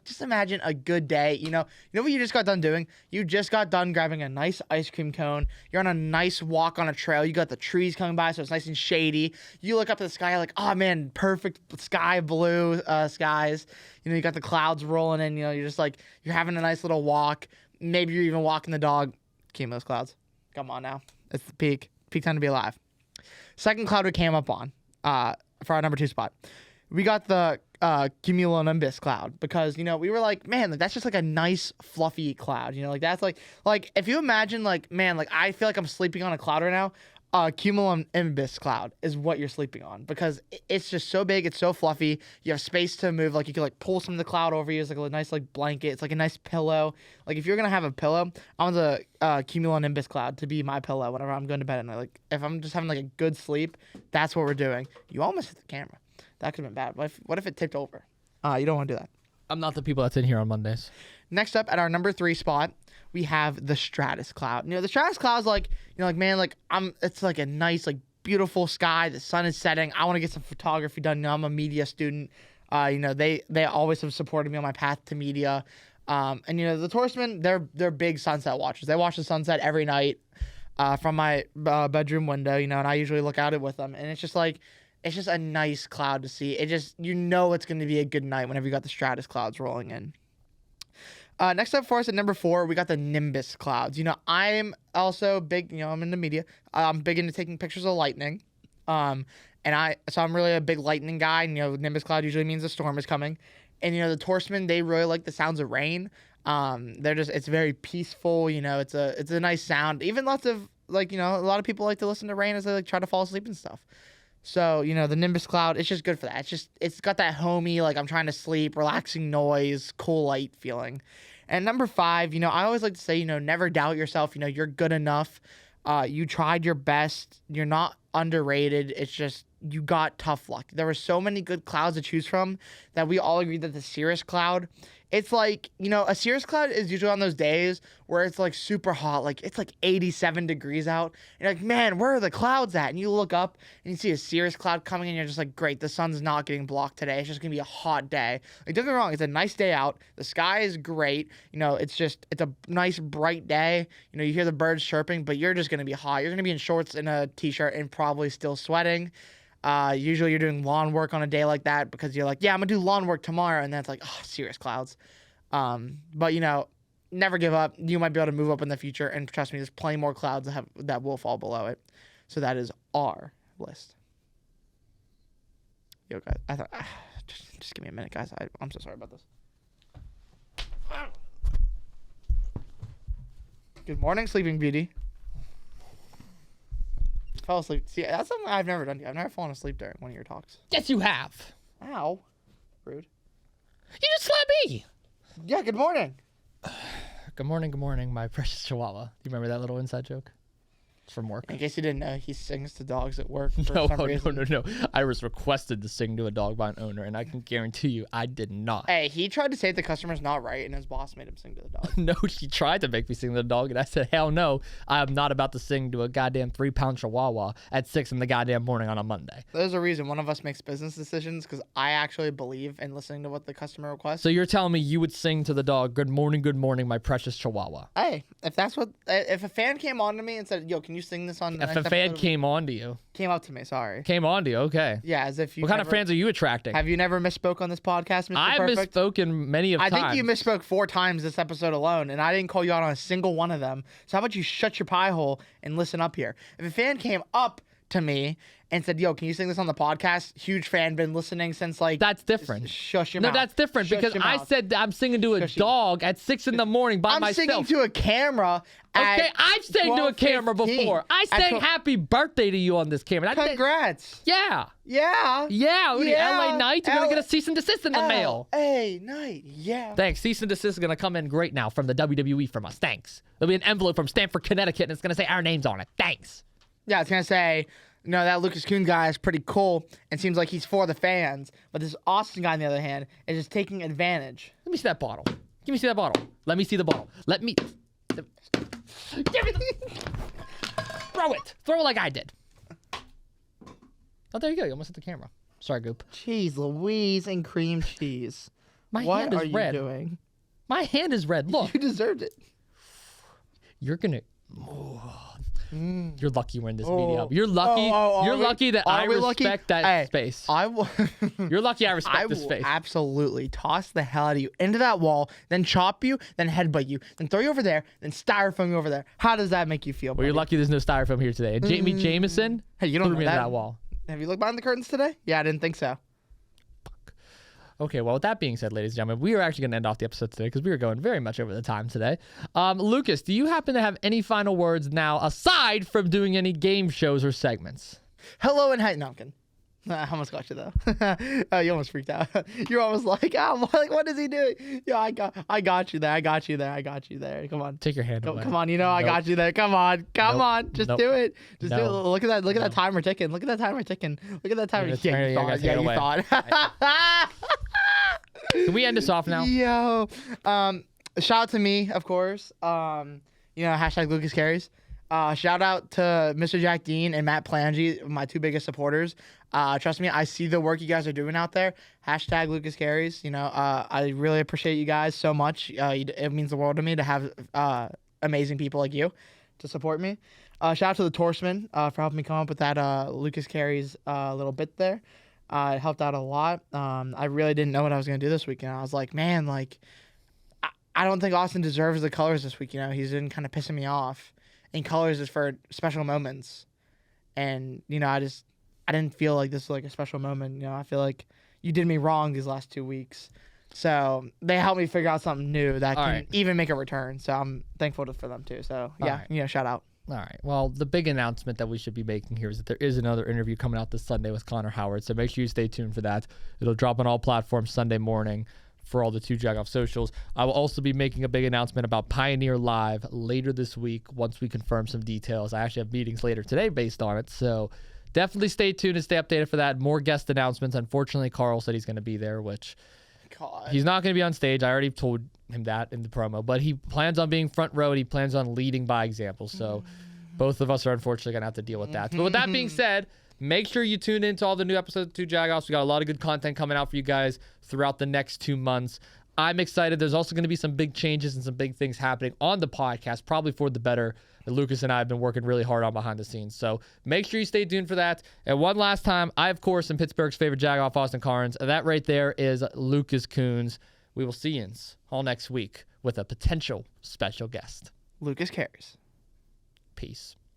S2: just imagine a good day. You know what you just got done doing? You just got done grabbing a nice ice cream cone. You're on a nice walk on a trail. You got the trees coming by, so it's nice and shady. You look up at the sky, you're like, oh man, perfect sky blue skies. You got the clouds rolling in. You're just like you're having a nice little walk. Maybe you're even walking the dog. Cumulus clouds. Come on now, it's the peak time to be alive. Second cloud we came up on for our number 2 spot. We got the cumulonimbus cloud because, we were like, man, that's just like a nice fluffy cloud. That's like if you imagine like, man, like I feel like I'm sleeping on a cloud right now. cumulonimbus cloud is what you're sleeping on because it's just so big, it's so fluffy. You have space to move. Like you can like pull some of the cloud over you. It's like a nice like blanket. It's like a nice pillow. Like if you're gonna have a pillow, I want the cumulonimbus cloud to be my pillow whenever I'm going to bed. And like if I'm just having like a good sleep, that's what we're doing. You almost hit the camera. That could have been bad. What if it tipped over? You don't want to do that.
S1: I'm not the people that's in here on Mondays.
S2: Next up at our number 3 spot, we have the Stratus cloud. You know, the Stratus cloud is like, you know, like, man, like it's like a nice, like beautiful sky. The sun is setting. I want to get some photography done. You know, I'm a media student. You know, they always have supported me on my path to media. And you know, the Torsemen, they're big sunset watchers. They watch the sunset every night from my bedroom window, you know, and I usually look out it with them. And it's just like, it's just a nice cloud to see. It just, you know, it's going to be a good night whenever you got the Stratus clouds rolling in. Next up for us at number 4, we got the Nimbus clouds. You know, I'm also big, you know, I'm in the media. I'm big into taking pictures of lightning. So I'm really a big lightning guy. And, you know, Nimbus cloud usually means a storm is coming. And, you know, the Torsemen, they really like the sounds of rain. It's very peaceful. You know, it's a nice sound. Even lots of, like, you know, a lot of people like to listen to rain as they like try to fall asleep and stuff. So, you know, the Nimbus cloud, it's just good for that. It's got that homey, like I'm trying to sleep, relaxing noise, cool light feeling. And number 5, you know, I always like to say, you know, never doubt yourself. You know, you're good enough. You tried your best. You're not underrated. It's just, you got tough luck. There were so many good clouds to choose from that we all agreed that the Cirrus cloud, it's like, you know, a Cirrus cloud is usually on those days where it's like super hot, like it's like 87 degrees out. And you're like, man, where are the clouds at? And you look up and you see a Cirrus cloud coming and you're just like, great, the sun's not getting blocked today. It's just gonna be a hot day. Like, don't get me wrong, it's a nice day out. The sky is great. You know, it's a nice bright day. You know, you hear the birds chirping, but you're just gonna be hot. You're gonna be in shorts and a t-shirt and probably still sweating. Usually you're doing lawn work on a day like that because you're like, yeah, I'm gonna do lawn work tomorrow. And then it's like, oh, Cirrus clouds. But you know, never give up. You might be able to move up in the future. And trust me, there's plenty more clouds that will fall below it. So that is our list. Yo, guys, I thought, just give me a minute, guys. I'm so sorry about this. Good morning, Sleeping Beauty. Fell asleep. See, that's something I've never done. I've never fallen asleep during one of your talks.
S1: Yes, you have.
S2: Ow. Rude.
S1: You just slapped me.
S2: Yeah, good morning.
S1: Good morning, my precious chihuahua. Do you remember that little inside joke? It's from work.
S2: In case you didn't know, he sings to dogs at work for
S1: No,
S2: some reason.
S1: no. I was requested to sing to a dog by an owner, and I can guarantee you I did not.
S2: Hey, he tried to say the customer's not right, and his boss made him sing to the dog.
S1: No, she tried to make me sing to the dog, and I said, hell no, I am not about to sing to a goddamn 3-pound chihuahua at 6 in the goddamn morning on a Monday.
S2: There's a reason one of us makes business decisions, because I actually believe in listening to what the customer requests.
S1: So you're telling me you would sing to the dog, good morning, my precious chihuahua.
S2: Hey, if a fan came on to me and said, yo, can you sing this on the
S1: If a fan came on to you.
S2: Came up to me, sorry.
S1: Came on to you, okay.
S2: Yeah, as if you
S1: What kind of fans are you attracting?
S2: Have you never misspoke on this podcast, Mr.
S1: I've
S2: Perfect?
S1: misspoken many of times.
S2: I think you misspoke 4 times this episode alone, and I didn't call you out on a single one of them. So how about you shut your pie hole and listen up here? If a fan came up to me and said, yo, can you sing this on the podcast? Huge fan, been listening since like...
S1: That's different.
S2: Shush your mouth.
S1: No, that's different
S2: Shush
S1: because
S2: your
S1: I
S2: mouth.
S1: said I'm singing to a dog at 6 in the morning by myself.
S2: I'm singing to a camera at
S1: Okay, I've sang to a camera
S2: 12:15.
S1: before. I sang happy birthday to you on this camera.
S2: Congrats.
S1: Yeah.
S2: Yeah.
S1: Yeah. What are you,
S2: Yeah.
S1: LA Knights? You're going to get a cease and desist in the mail.
S2: LA Knight. Yeah.
S1: Thanks. Cease and desist is going to come in great now from the WWE from us. Thanks. There'll be an envelope from Stamford, Connecticut, and it's going to say our names on it. Thanks.
S2: Yeah, it's going to say... No, that Lucas Kuhns guy is pretty cool and seems like he's for the fans. But this Austin guy, on the other hand, is just taking advantage.
S1: Let me see that bottle. Give me see that bottle. Let me see the bottle. Let me... Give me the... Throw it. Throw it like I did. Oh, there you go. You almost hit the camera. Sorry, Goop.
S2: Cheese Louise and cream cheese.
S1: My
S2: what
S1: hand is
S2: are
S1: red.
S2: You doing?
S1: My hand is red. Look.
S2: You deserved it.
S1: You're going to... You're lucky we're in this medium. You're lucky. You're lucky that I respect that space.
S2: I will.
S1: You're lucky I respect this space.
S2: Absolutely toss the hell out of you into that wall, then chop you, then headbutt you, then throw you over there, then styrofoam you over there. How does that make you feel?
S1: Well,
S2: buddy?
S1: you're lucky there's no styrofoam here today. And Jamie Jameson
S2: Hey, you don't
S1: threw
S2: know
S1: me into that wall.
S2: Have you looked behind the curtains today? Yeah, I didn't think so.
S1: Okay, well, with that being said, ladies and gentlemen, we are actually going to end off the episode today because we are going very much over the time today. Lucas, do you happen to have any final words now aside from doing any game shows or segments?
S2: Hello and hi. No, I'm kidding. I almost got you though. You almost freaked out. You're almost like, what is he doing? Yeah, I got you there. I got you there. Come on.
S1: Take your hand away.
S2: Come on, I got you there. Come on. Just do it. Just do it. Look at that. Look at that timer ticking. Look at that timer ticking. Look at that timer. Yeah, you thought.
S1: Can we end this off now?
S2: Yo. Shout out to me, of course. Hashtag Lucas Carries. Shout out to Mr. Jack Dean and Matt Plangy, my two biggest supporters. Trust me, I see the work you guys are doing out there. Hashtag Lucas Carries. I really appreciate you guys so much. It means the world to me to have amazing people like you to support me. Shout out to the Torseman for helping me come up with that Lucas Carries little bit there. It helped out a lot. I really didn't know what I was going to do this weekend. I was like, man, I don't think Austin deserves the colors this week. He's been kind of pissing me off. And colors is for special moments. And, I didn't feel like this was like a special moment. I feel like you did me wrong these last 2 weeks. So they helped me figure out something new that can even make a return. So I'm thankful for them too. So yeah, shout out.
S1: All right. Well, the big announcement that we should be making here is that there is another interview coming out this Sunday with Connor Howard. So make sure you stay tuned for that. It'll drop on all platforms Sunday morning for all the 2 Jagoff socials. I will also be making a big announcement about Pioneer Live later this week once we confirm some details. I actually have meetings later today based on it. So definitely stay tuned and stay updated for that. More guest announcements. Unfortunately, Carl said he's going to be there, which he's not going to be on stage. I already told him that in the promo, but he plans on being front row and he plans on leading by example. So both of us are unfortunately going to have to deal with that. But with that being said, make sure you tune in to all the new episodes of 2 Jagoffs. We got a lot of good content coming out for you guys throughout the next 2 months. I'm excited. There's also going to be some big changes and some big things happening on the podcast, probably for the better, that Lucas and I have been working really hard on behind the scenes. So make sure you stay tuned for that. And one last time, I, of course, am Pittsburgh's favorite Jagoff, Austin Cairns. And that right there is Lucas Kuhns. We will see you all next week with a potential special guest.
S2: Lucas Carries.
S1: Peace.